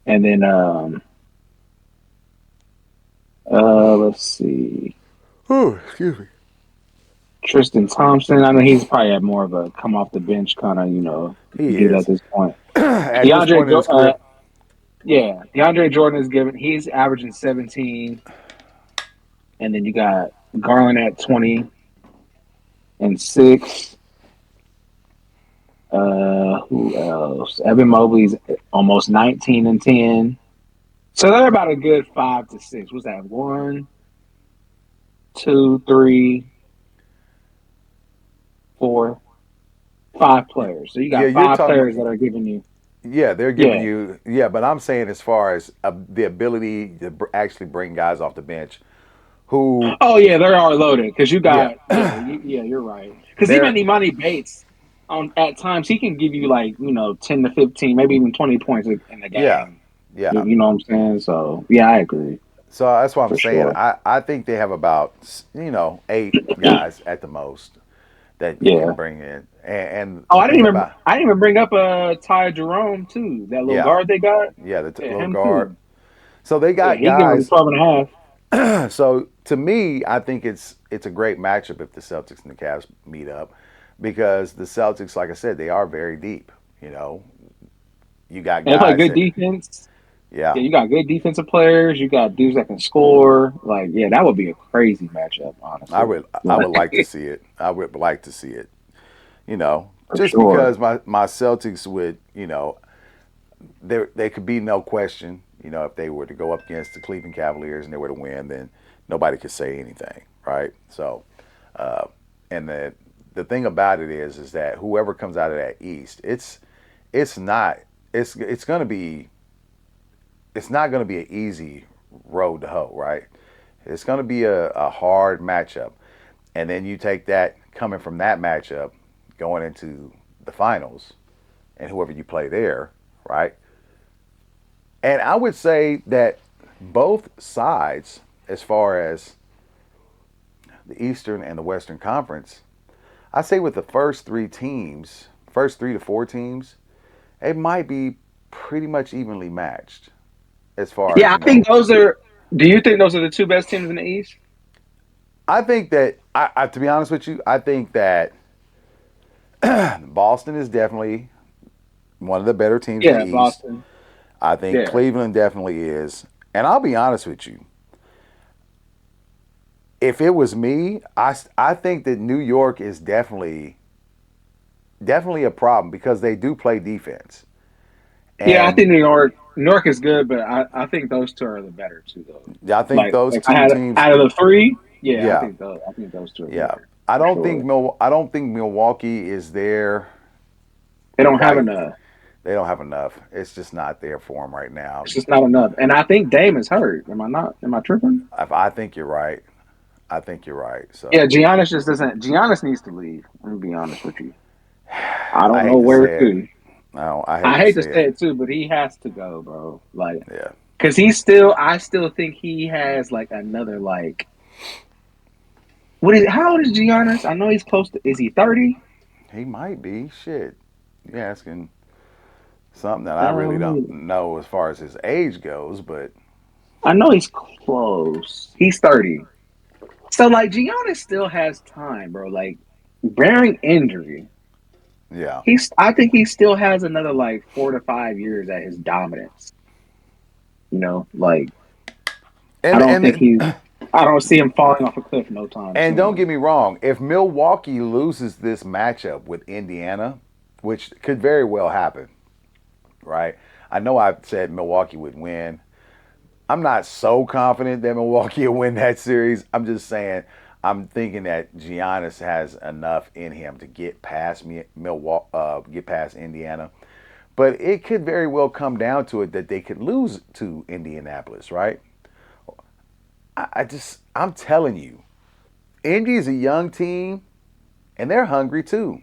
[SPEAKER 2] And then let's see,
[SPEAKER 1] Oh, excuse me.
[SPEAKER 2] Tristan Thompson. I know he's probably had more of a come off the bench kind of
[SPEAKER 1] He
[SPEAKER 2] dude at
[SPEAKER 1] is
[SPEAKER 2] this point.
[SPEAKER 1] at this
[SPEAKER 2] DeAndre,
[SPEAKER 1] point in his career.
[SPEAKER 2] yeah, DeAndre Jordan is giving. He's averaging 17, and then you got Garland at 20 and 6. Who else? Evan Mobley's almost 19 and 10. So they're about a good 5 to 6. What's that? One, two, three, four, 5 players. So you
[SPEAKER 1] Yeah,
[SPEAKER 2] got
[SPEAKER 1] you're
[SPEAKER 2] five
[SPEAKER 1] talking about.
[SPEAKER 2] players that are giving you.
[SPEAKER 1] Yeah, they're giving
[SPEAKER 2] Yeah.
[SPEAKER 1] you. Yeah, but I'm saying as far as the ability to actually bring guys off the bench who,
[SPEAKER 2] Oh yeah, they are loaded because you
[SPEAKER 1] yeah,
[SPEAKER 2] got yeah, you're right. Because even
[SPEAKER 1] they're
[SPEAKER 2] Imani Bates on at times he can give you like 10 to 15, maybe even 20 points in the
[SPEAKER 1] yeah,
[SPEAKER 2] game.
[SPEAKER 1] yeah.
[SPEAKER 2] You know what I'm saying? So yeah, I agree
[SPEAKER 1] So that's what I'm
[SPEAKER 2] for
[SPEAKER 1] saying.
[SPEAKER 2] sure.
[SPEAKER 1] I think they have about 8 guys at the most that you can
[SPEAKER 2] Yeah.
[SPEAKER 1] bring in. And
[SPEAKER 2] Oh,
[SPEAKER 1] the thing about
[SPEAKER 2] I didn't even bring up Ty Jerome too. That little
[SPEAKER 1] yeah,
[SPEAKER 2] guard they got.
[SPEAKER 1] yeah, the
[SPEAKER 2] Yeah,
[SPEAKER 1] little
[SPEAKER 2] him
[SPEAKER 1] guard.
[SPEAKER 2] too.
[SPEAKER 1] So they
[SPEAKER 2] Yeah,
[SPEAKER 1] got
[SPEAKER 2] he giving them
[SPEAKER 1] guys.
[SPEAKER 2] 12 and a half.
[SPEAKER 1] So to me, I think it's a great matchup if the Celtics and the Cavs meet up because the Celtics, like I said, they are very deep. You know, you got
[SPEAKER 2] And they play
[SPEAKER 1] guys
[SPEAKER 2] good
[SPEAKER 1] that
[SPEAKER 2] defense.
[SPEAKER 1] yeah,
[SPEAKER 2] Yeah, you got good defensive players. You got dudes that can score. Like, yeah, that would be a crazy matchup, honestly.
[SPEAKER 1] I would
[SPEAKER 2] Like,
[SPEAKER 1] like to see it. I would like to see it.
[SPEAKER 2] for
[SPEAKER 1] Just
[SPEAKER 2] sure.
[SPEAKER 1] because my Celtics would, there could be no question, if they were to go up against the Cleveland Cavaliers and they were to win, then nobody could say anything, right? So, uh, and the thing about it is that whoever comes out of that East, it's not it's gonna be it's not gonna be an easy road to hoe, right? It's gonna be a hard matchup, and then you take that coming from that matchup, going into the finals, and whoever you play there, right? And I would say that both sides, as far as the Eastern and the Western Conference, I say with the first 3 to 4 teams, it might be pretty much evenly matched as far as,
[SPEAKER 2] Yeah, I think those are. Do you think those are the two best teams in the East?
[SPEAKER 1] I think that, to be honest with you, I think that Boston is definitely one of the better teams in the
[SPEAKER 2] Yeah,
[SPEAKER 1] East.
[SPEAKER 2] Boston.
[SPEAKER 1] I think
[SPEAKER 2] Yeah.
[SPEAKER 1] Cleveland definitely is. And I'll be honest with you, if it was me, I think that New York is definitely a problem because they do play defense.
[SPEAKER 2] Yeah, I
[SPEAKER 1] And
[SPEAKER 2] think New York is good, but I think those two are the better two though.
[SPEAKER 1] I think
[SPEAKER 2] Like
[SPEAKER 1] those
[SPEAKER 2] if I
[SPEAKER 1] two
[SPEAKER 2] had
[SPEAKER 1] teams,
[SPEAKER 2] out of the three, yeah,
[SPEAKER 1] yeah,
[SPEAKER 2] I think those two are
[SPEAKER 1] yeah.
[SPEAKER 2] better. for sure.
[SPEAKER 1] I don't think Milwaukee is there
[SPEAKER 2] They don't have
[SPEAKER 1] quite.
[SPEAKER 2] enough.
[SPEAKER 1] They don't have enough. It's just not there for them right now.
[SPEAKER 2] It's just not enough. And I think Dame is hurt. Am I not? Am I tripping?
[SPEAKER 1] I think you're right. I think you're right.
[SPEAKER 2] Yeah,
[SPEAKER 1] So
[SPEAKER 2] Giannis just doesn't. Giannis needs to leave. I'm gonna be honest with you. I
[SPEAKER 1] I
[SPEAKER 2] don't know
[SPEAKER 1] hate to
[SPEAKER 2] where
[SPEAKER 1] say it.
[SPEAKER 2] to.
[SPEAKER 1] No, I hate
[SPEAKER 2] I
[SPEAKER 1] to
[SPEAKER 2] hate to
[SPEAKER 1] say it.
[SPEAKER 2] say it too, but he has to go, bro. Like,
[SPEAKER 1] Yeah,
[SPEAKER 2] cause he's still. I still think he has like another like. What is? How old is Giannis? I know he's close to. Is he 30?
[SPEAKER 1] he might be. Shit, you asking something that I really don't know as far as his age goes, but
[SPEAKER 2] I know he's close. He's 30. So like Giannis still has time, bro. Like bearing injury,
[SPEAKER 1] yeah.
[SPEAKER 2] I think he still has another like 4 to 5 years at his dominance. Like I
[SPEAKER 1] And
[SPEAKER 2] don't think
[SPEAKER 1] and
[SPEAKER 2] he's I don't see him falling off a cliff no time
[SPEAKER 1] and don't get
[SPEAKER 2] soon.
[SPEAKER 1] me wrong, if Milwaukee loses this matchup with Indiana, which could very well happen, right? I know I've said Milwaukee would win. I'm not so confident that Milwaukee will win that series. I'm just saying I'm thinking that Giannis has enough in him to get past Milwaukee, get past Indiana. But it could very well come down to it that they could lose to Indianapolis, right? I'm telling you, Indy is a young team and they're hungry too,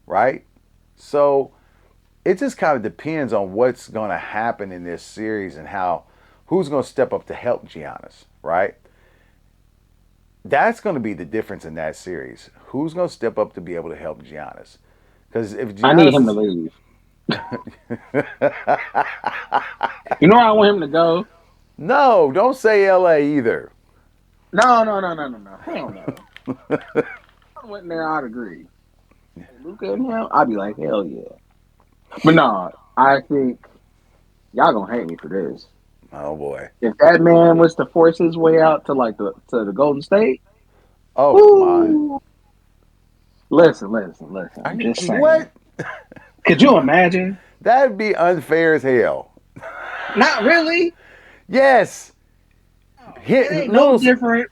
[SPEAKER 1] right? So it just kind of depends on what's going to happen in this series and who's going to step up to help Giannis, right? That's going to be the difference in that series. Who's going to step up to be able to help Giannis? Because if
[SPEAKER 2] I need
[SPEAKER 1] Giannis
[SPEAKER 2] him to
[SPEAKER 1] is
[SPEAKER 2] leave. You know where I want him to go?
[SPEAKER 1] no, don't say LA either.
[SPEAKER 2] No, no, no, no, no, no. Hell no. If I went there, I'd agree. Luca and him, I'd be like, hell yeah. But no, I think y'all gonna hate me for this.
[SPEAKER 1] Oh boy.
[SPEAKER 2] If that man was to force his way out to like the Golden State,
[SPEAKER 1] Oh my.
[SPEAKER 2] woo, listen. I'm just saying.
[SPEAKER 1] What?
[SPEAKER 2] Could you imagine?
[SPEAKER 1] That'd be unfair as hell.
[SPEAKER 2] Not really.
[SPEAKER 1] Yes.
[SPEAKER 2] It
[SPEAKER 1] Hit
[SPEAKER 2] ain't no
[SPEAKER 1] little
[SPEAKER 2] different.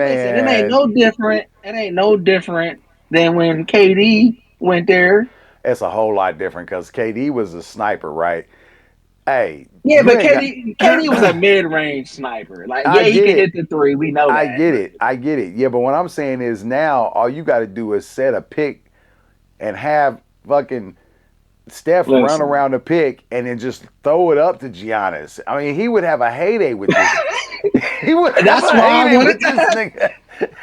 [SPEAKER 2] Listen, it ain't
[SPEAKER 1] man.
[SPEAKER 2] no different. It ain't no different than when KD went there.
[SPEAKER 1] It's a whole lot different because KD was a sniper, right? Hey,
[SPEAKER 2] Yeah,
[SPEAKER 1] you
[SPEAKER 2] but
[SPEAKER 1] ain't got.
[SPEAKER 2] KD was a mid range sniper. Like,
[SPEAKER 1] I
[SPEAKER 2] yeah, he
[SPEAKER 1] get
[SPEAKER 2] could
[SPEAKER 1] it.
[SPEAKER 2] hit the three. We know
[SPEAKER 1] I
[SPEAKER 2] that.
[SPEAKER 1] get
[SPEAKER 2] But
[SPEAKER 1] it. I get it. Yeah, but what I'm saying is now all you got to do is set a pick and have fucking Steph run
[SPEAKER 2] listen,
[SPEAKER 1] around the pick and then just throw it up to Giannis. I mean, he would have a heyday with this. He would have
[SPEAKER 2] that's
[SPEAKER 1] a
[SPEAKER 2] why I
[SPEAKER 1] heyday
[SPEAKER 2] wanted
[SPEAKER 1] with
[SPEAKER 2] to
[SPEAKER 1] this
[SPEAKER 2] have.
[SPEAKER 1] nigga.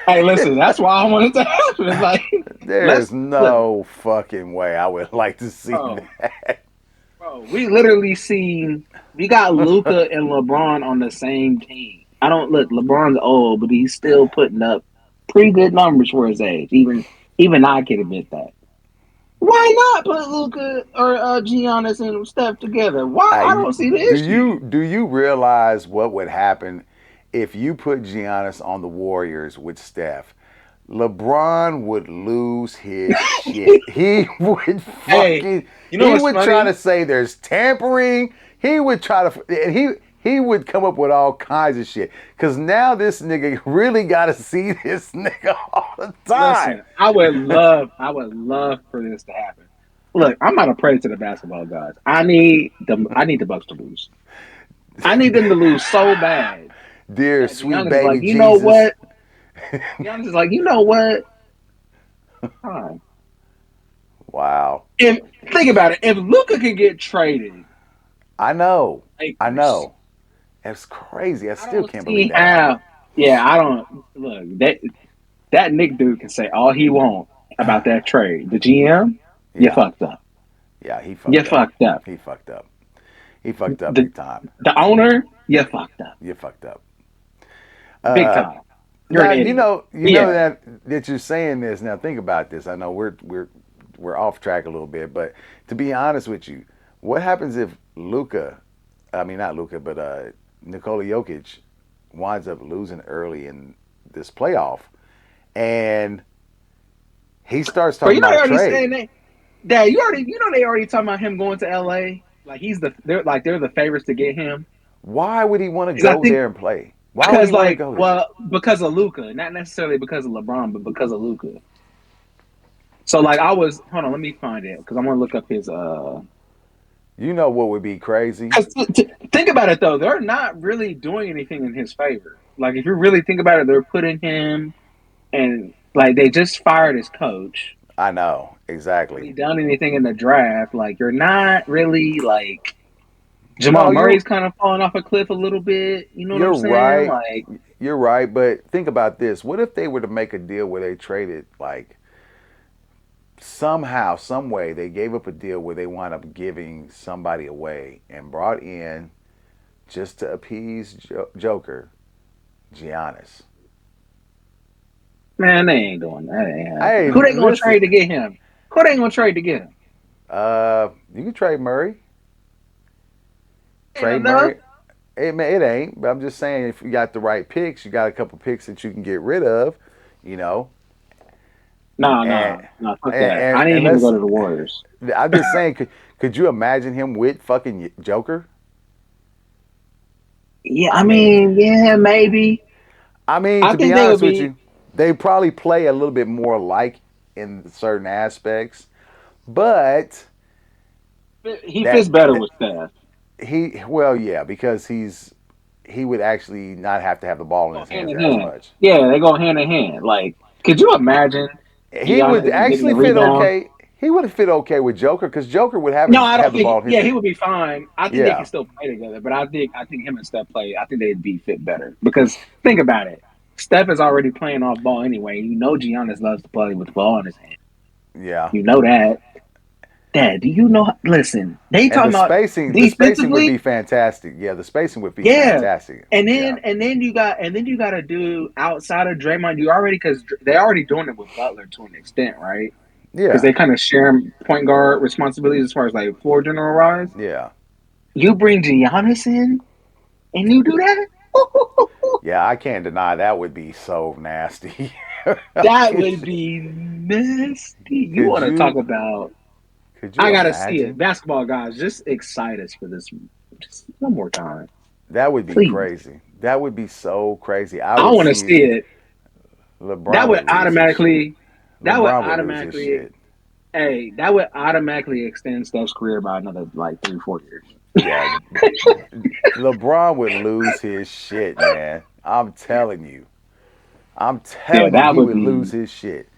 [SPEAKER 2] Hey, listen, that's why I wanted to happen. Like,
[SPEAKER 1] There's
[SPEAKER 2] let's look,
[SPEAKER 1] no fucking way I would like to see
[SPEAKER 2] bro.
[SPEAKER 1] that.
[SPEAKER 2] Bro, we literally seen we got Luca and LeBron on the same team. I don't look. LeBron's old, but he's still putting up pretty good numbers for his age. Even I can admit that. Why not put Luca or Giannis and Steph together? Why? I
[SPEAKER 1] Hey,
[SPEAKER 2] don't see the issue.
[SPEAKER 1] do you realize what would happen if you put Giannis on the Warriors with Steph? LeBron would lose his shit. He would
[SPEAKER 2] Hey,
[SPEAKER 1] fucking.
[SPEAKER 2] you know
[SPEAKER 1] He
[SPEAKER 2] what's
[SPEAKER 1] would try
[SPEAKER 2] funny?
[SPEAKER 1] to say there's tampering. He would try to. And he would come up with all kinds of shit. Cause now this nigga really got to see this nigga all the time.
[SPEAKER 2] Listen, I would love for this to happen. Look, I'm not a prey to the basketball gods. I need the Bucks to lose. I need them to lose so bad
[SPEAKER 1] Dear
[SPEAKER 2] that
[SPEAKER 1] sweet
[SPEAKER 2] Giannis is like,
[SPEAKER 1] baby
[SPEAKER 2] you know
[SPEAKER 1] Jesus.
[SPEAKER 2] what? Giannis is like, you know what? Huh.
[SPEAKER 1] Wow.
[SPEAKER 2] If think about it, if Luca can get traded,
[SPEAKER 1] I know. I
[SPEAKER 2] Lakers,
[SPEAKER 1] know. That's crazy. I
[SPEAKER 2] I
[SPEAKER 1] still
[SPEAKER 2] don't
[SPEAKER 1] can't believe
[SPEAKER 2] see
[SPEAKER 1] that happened.
[SPEAKER 2] how. Yeah, I don't look that Nick dude can say all he want about that trade. The GM, you
[SPEAKER 1] Yeah.
[SPEAKER 2] fucked up.
[SPEAKER 1] Yeah, he
[SPEAKER 2] You
[SPEAKER 1] fucked up.
[SPEAKER 2] fucked up.
[SPEAKER 1] He fucked up. He fucked up
[SPEAKER 2] The
[SPEAKER 1] big time.
[SPEAKER 2] the owner, you fucked up.
[SPEAKER 1] You fucked up.
[SPEAKER 2] Big
[SPEAKER 1] Uh,
[SPEAKER 2] time. You're an
[SPEAKER 1] now
[SPEAKER 2] idiot.
[SPEAKER 1] you know
[SPEAKER 2] Yeah.
[SPEAKER 1] that you're saying this. Now think about this. I know we're off track a little bit, but to be honest with you, what happens if Luca, I mean not Luca, but Nikola Jokic winds up losing early in this playoff, and he starts
[SPEAKER 2] But
[SPEAKER 1] talking
[SPEAKER 2] you know they
[SPEAKER 1] about a
[SPEAKER 2] already
[SPEAKER 1] trade?
[SPEAKER 2] saying that. Dad, you know they already talking about him going to LA. Like they're the favorites to get him.
[SPEAKER 1] Why would he want to
[SPEAKER 2] Because I
[SPEAKER 1] go
[SPEAKER 2] think
[SPEAKER 1] there and play? Why would
[SPEAKER 2] Because
[SPEAKER 1] he want to
[SPEAKER 2] like,
[SPEAKER 1] go there?
[SPEAKER 2] well, because of Luca, not necessarily because of LeBron, but because of Luca. So like, I was hold on, let me find it because I'm gonna look up his.
[SPEAKER 1] You know what would be crazy?
[SPEAKER 2] Because think about it though, they're not really doing anything in his favor. Like, if you really think about it, they're putting him and like they just fired his coach.
[SPEAKER 1] I know
[SPEAKER 2] Really
[SPEAKER 1] exactly.
[SPEAKER 2] done anything in the draft? Like, you're not really like
[SPEAKER 1] No,
[SPEAKER 2] Jamal Murray's kind of falling off a cliff a little bit. You know what I'm
[SPEAKER 1] you're
[SPEAKER 2] saying?
[SPEAKER 1] right.
[SPEAKER 2] Like,
[SPEAKER 1] You're right. But think about this: what if they were to make a deal where they traded like somehow, some way, they gave up a deal where they wound up giving somebody away and brought in just to appease Joker, Giannis.
[SPEAKER 2] man, they ain't doing that. Ain't happening.
[SPEAKER 1] Hey,
[SPEAKER 2] Who they gonna
[SPEAKER 1] listen.
[SPEAKER 2] trade to get him? Who they gonna trade to get him?
[SPEAKER 1] You can trade Murray.
[SPEAKER 2] Ain't
[SPEAKER 1] Trade
[SPEAKER 2] enough.
[SPEAKER 1] Murray. It ain't. But I'm just saying, if you got the right picks, you got a couple picks that you can get rid of. You know,
[SPEAKER 2] Nah,
[SPEAKER 1] and
[SPEAKER 2] nah, nah. Fuck that. I
[SPEAKER 1] and
[SPEAKER 2] need him to go
[SPEAKER 1] let's.
[SPEAKER 2] to the Warriors.
[SPEAKER 1] I'm just saying, could you imagine him with fucking Joker?
[SPEAKER 2] Yeah,
[SPEAKER 1] I
[SPEAKER 2] I
[SPEAKER 1] mean,
[SPEAKER 2] mean, yeah, maybe. I
[SPEAKER 1] To be
[SPEAKER 2] think they would
[SPEAKER 1] honest with
[SPEAKER 2] be.
[SPEAKER 1] you, they probably play a little bit more alike in certain aspects, but
[SPEAKER 2] He fits
[SPEAKER 1] that,
[SPEAKER 2] better
[SPEAKER 1] that
[SPEAKER 2] with Steph.
[SPEAKER 1] well, yeah, because he would actually not have to have the ball in
[SPEAKER 2] Go
[SPEAKER 1] his
[SPEAKER 2] hand
[SPEAKER 1] hands
[SPEAKER 2] in
[SPEAKER 1] as
[SPEAKER 2] hand.
[SPEAKER 1] much.
[SPEAKER 2] Yeah, they go hand in hand. Like, could you imagine
[SPEAKER 1] He would
[SPEAKER 2] Giannis getting
[SPEAKER 1] actually
[SPEAKER 2] the
[SPEAKER 1] fit
[SPEAKER 2] rebound?
[SPEAKER 1] okay. He would fit okay with Joker because Joker would
[SPEAKER 2] No, I don't
[SPEAKER 1] have the ball
[SPEAKER 2] think.
[SPEAKER 1] in his
[SPEAKER 2] Yeah, he
[SPEAKER 1] hand.
[SPEAKER 2] would be fine. I think they can
[SPEAKER 1] Yeah,
[SPEAKER 2] still play together, but I think him and Steph play. I think they'd be fit better because think about it. Steph is already playing off ball anyway. You know, Giannis loves to play with the ball in his hand.
[SPEAKER 1] yeah.
[SPEAKER 2] You know that. Dad, do you know? Listen, they
[SPEAKER 1] And
[SPEAKER 2] talking about
[SPEAKER 1] the spacing would be
[SPEAKER 2] defensively.
[SPEAKER 1] fantastic. Yeah, the spacing would be
[SPEAKER 2] Yeah,
[SPEAKER 1] fantastic.
[SPEAKER 2] and
[SPEAKER 1] Yeah,
[SPEAKER 2] then you got to do outside of Draymond. You already because they already doing it with Butler to an extent, right? Because
[SPEAKER 1] yeah,
[SPEAKER 2] they kind of share point guard responsibilities as far as like floor general wise.
[SPEAKER 1] yeah,
[SPEAKER 2] You bring Giannis in and you do that.
[SPEAKER 1] yeah. I can't deny that would be so nasty.
[SPEAKER 2] That
[SPEAKER 1] could
[SPEAKER 2] would
[SPEAKER 1] you,
[SPEAKER 2] be nasty. You
[SPEAKER 1] could
[SPEAKER 2] want to talk
[SPEAKER 1] you
[SPEAKER 2] about?
[SPEAKER 1] could you
[SPEAKER 2] I gotta see it.
[SPEAKER 1] imagine?
[SPEAKER 2] Basketball guys, just excite us for this, just one more time,
[SPEAKER 1] That would be
[SPEAKER 2] please.
[SPEAKER 1] crazy. That would be so crazy. I
[SPEAKER 2] I
[SPEAKER 1] would
[SPEAKER 2] want to
[SPEAKER 1] see
[SPEAKER 2] see it. That
[SPEAKER 1] LeBron
[SPEAKER 2] would
[SPEAKER 1] would lose his shit.
[SPEAKER 2] automatically. That would
[SPEAKER 1] LeBron would lose his
[SPEAKER 2] automatically.
[SPEAKER 1] shit.
[SPEAKER 2] Hey, that would automatically extend Steph's career by another like 3 4 years.
[SPEAKER 1] Yeah, LeBron would lose his shit, man. I'm telling you. I'm
[SPEAKER 2] Yeah,
[SPEAKER 1] telling you, he would lose his shit.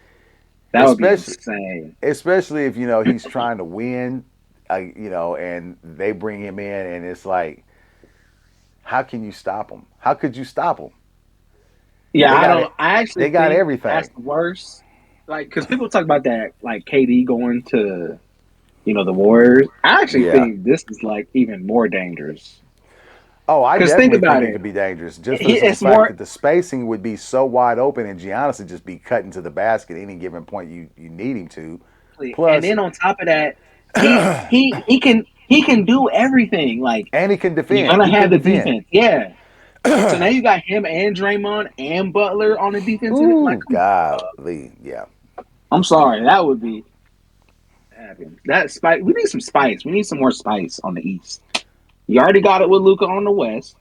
[SPEAKER 2] that would be
[SPEAKER 1] Especially
[SPEAKER 2] insane.
[SPEAKER 1] especially if he's trying to win, and they bring him in, and it's like, how can you stop him? How could you stop him?
[SPEAKER 2] Yeah,
[SPEAKER 1] They
[SPEAKER 2] I
[SPEAKER 1] got
[SPEAKER 2] don't.
[SPEAKER 1] it.
[SPEAKER 2] I
[SPEAKER 1] They
[SPEAKER 2] actually
[SPEAKER 1] got
[SPEAKER 2] think that's
[SPEAKER 1] everything.
[SPEAKER 2] worse. Like, because people talk about that, like KD going to the Warriors. I actually
[SPEAKER 1] Yeah.
[SPEAKER 2] think this is like even more dangerous.
[SPEAKER 1] Oh, I
[SPEAKER 2] Because think
[SPEAKER 1] definitely think
[SPEAKER 2] about
[SPEAKER 1] it
[SPEAKER 2] it,
[SPEAKER 1] could be dangerous, just for the
[SPEAKER 2] it's
[SPEAKER 1] fact
[SPEAKER 2] more.
[SPEAKER 1] that the spacing would be so wide open, and Giannis would just be cutting to the basket any given point you need him to.
[SPEAKER 2] And
[SPEAKER 1] Plus,
[SPEAKER 2] then on top of that, he can do everything. Like,
[SPEAKER 1] and he can
[SPEAKER 2] you're
[SPEAKER 1] defend.
[SPEAKER 2] gonna
[SPEAKER 1] He
[SPEAKER 2] have
[SPEAKER 1] can
[SPEAKER 2] the
[SPEAKER 1] defend.
[SPEAKER 2] defense, yeah. So now you got him and Draymond and Butler on the defensive end. Like,
[SPEAKER 1] Ooh,
[SPEAKER 2] come on, dog.
[SPEAKER 1] golly, yeah,
[SPEAKER 2] I'm sorry, that would be happen. That spice. We need some spice. We need some more spice on the East. You already got it with Luca on the West.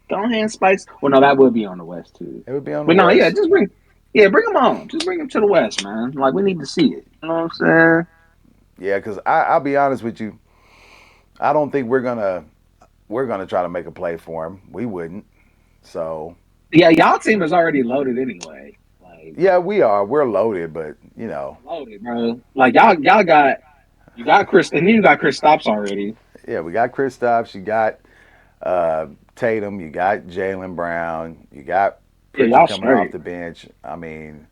[SPEAKER 2] Go ahead and spice. Well, no, that would be on the West too.
[SPEAKER 1] it would be on the
[SPEAKER 2] But no, yeah,
[SPEAKER 1] West.
[SPEAKER 2] just bring. Yeah, bring them on. Just bring them to the West, man. Like, we need to see it. You know what I'm saying?
[SPEAKER 1] Yeah, because I'll be honest with you, I don't think we're gonna try to make a play for him. We wouldn't. So
[SPEAKER 2] Yeah, y'all team is already loaded anyway. Like,
[SPEAKER 1] yeah, we are. We're loaded, but
[SPEAKER 2] loaded, bro. Like, y'all got you got Chris, and you got Chris Stops already.
[SPEAKER 1] yeah, we got Kristaps, you got Tatum, you got Jalen Brown, you got
[SPEAKER 2] Yeah,
[SPEAKER 1] Pritchard
[SPEAKER 2] y'all
[SPEAKER 1] coming off
[SPEAKER 2] straight.
[SPEAKER 1] the bench. I mean,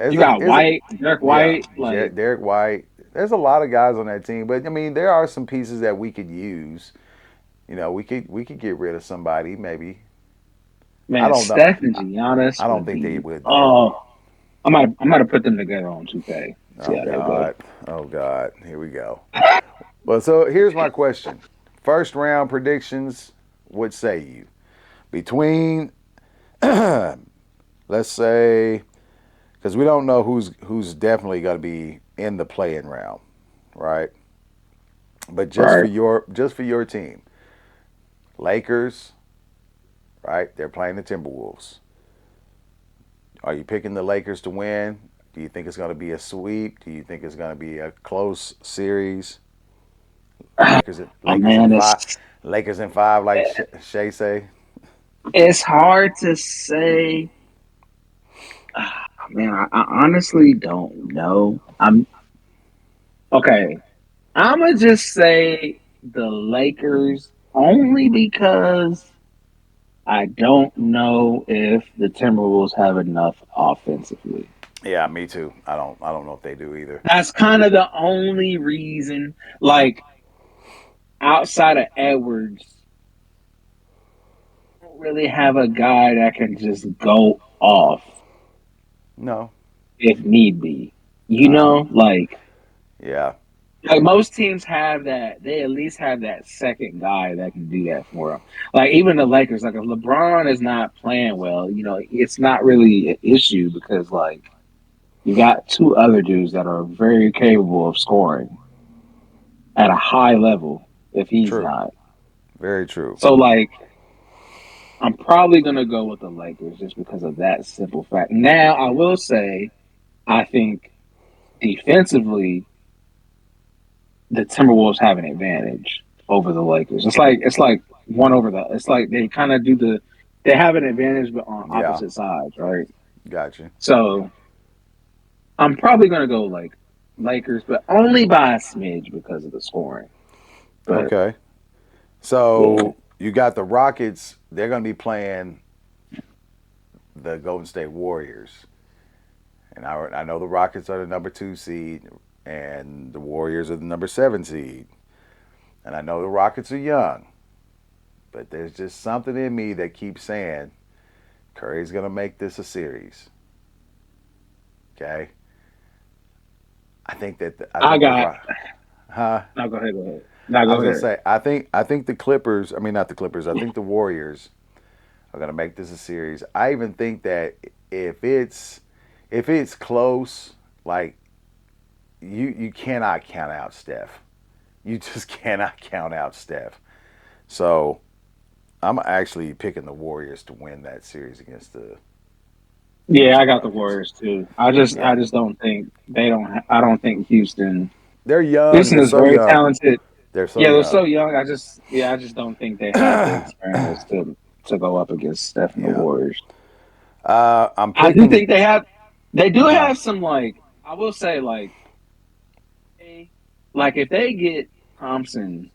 [SPEAKER 2] You got
[SPEAKER 1] there's a
[SPEAKER 2] White, Derek
[SPEAKER 1] yeah,
[SPEAKER 2] White. Like,
[SPEAKER 1] Derek White. There's a lot of guys on that team, but I mean, there are some pieces that we could use. We could get rid of somebody maybe. I
[SPEAKER 2] man,
[SPEAKER 1] don't know.
[SPEAKER 2] Steph and Giannis
[SPEAKER 1] I don't
[SPEAKER 2] would
[SPEAKER 1] think they
[SPEAKER 2] be.
[SPEAKER 1] would though.
[SPEAKER 2] Oh, I'm gonna put them together on 2K. See
[SPEAKER 1] Oh
[SPEAKER 2] how they go.
[SPEAKER 1] God. Oh God. Here we go. Well, so here's my question. First round predictions, what say you? Between let's say, because we don't know who's definitely going to be in the play-in round, right? But
[SPEAKER 2] Right.
[SPEAKER 1] just for your team, Lakers, right? They're playing the Timberwolves. Are you picking the Lakers to win? Do you think it's going to be a sweep? Do you think it's going to be a close series?
[SPEAKER 2] Oh
[SPEAKER 1] Lakers in
[SPEAKER 2] man,
[SPEAKER 1] five, Lakers in five, like Shay say.
[SPEAKER 2] it's hard to say. Man, I honestly don't know. I'm okay. I'm gonna just say the Lakers only because I don't know if the Timberwolves have enough offensively.
[SPEAKER 1] Yeah, me too. I don't know if they do either.
[SPEAKER 2] That's kind of the only reason. Like outside of Edwards, I don't really have a guy that can just go off
[SPEAKER 1] No.
[SPEAKER 2] if need be. You
[SPEAKER 1] Uh huh.
[SPEAKER 2] know,
[SPEAKER 1] Yeah.
[SPEAKER 2] like most teams have that. They at least have that second guy that can do that for them. Like even the Lakers, like if LeBron is not playing well, it's not really an issue because like you got two other dudes that are very capable of scoring at a high level if he's
[SPEAKER 1] True.
[SPEAKER 2] not.
[SPEAKER 1] Very true.
[SPEAKER 2] So like I'm probably gonna go with the Lakers just because of that simple fact. Now I will say I think defensively the Timberwolves have an advantage over the Lakers. It's like one over the. It's like they kind of do the. They have an advantage, but on
[SPEAKER 1] Yeah.
[SPEAKER 2] opposite sides, right?
[SPEAKER 1] Gotcha.
[SPEAKER 2] So I'm probably gonna go like Lakers, but only by a smidge because of the scoring. But
[SPEAKER 1] Okay.
[SPEAKER 2] yeah,
[SPEAKER 1] So you got the Rockets. They're going to be playing the Golden State Warriors, and I know the Rockets are the number 2 seed, and the Warriors are the number 7 seed, and I know the Rockets are young, but there's just something in me that keeps saying Curry's going to make this a series. Okay. I
[SPEAKER 2] I
[SPEAKER 1] think the
[SPEAKER 2] got.
[SPEAKER 1] huh.
[SPEAKER 2] No, go ahead. Go ahead. No,
[SPEAKER 1] I
[SPEAKER 2] go
[SPEAKER 1] was gonna
[SPEAKER 2] ahead.
[SPEAKER 1] say I think the Clippers. I mean, not the Clippers. I think the Warriors are gonna make this a series. I even think that if it's if it's close, like you cannot count out Steph. You just cannot count out Steph. So I'm actually picking the Warriors to win that series
[SPEAKER 2] Yeah,
[SPEAKER 1] against
[SPEAKER 2] I
[SPEAKER 1] the
[SPEAKER 2] got the
[SPEAKER 1] Rockets.
[SPEAKER 2] Warriors too. I
[SPEAKER 1] Yeah,
[SPEAKER 2] just don't think they don't. I don't think Houston.
[SPEAKER 1] they're young.
[SPEAKER 2] Houston
[SPEAKER 1] They're
[SPEAKER 2] is
[SPEAKER 1] so
[SPEAKER 2] very
[SPEAKER 1] young.
[SPEAKER 2] talented.
[SPEAKER 1] They're so
[SPEAKER 2] Yeah, they're
[SPEAKER 1] young.
[SPEAKER 2] so young. I just don't think they have the experience to go up against Steph and the
[SPEAKER 1] Yeah.
[SPEAKER 2] Warriors.
[SPEAKER 1] I'm
[SPEAKER 2] I do
[SPEAKER 1] picking.
[SPEAKER 2] think they do
[SPEAKER 1] Uh huh.
[SPEAKER 2] have some like I will say like if they get Thompson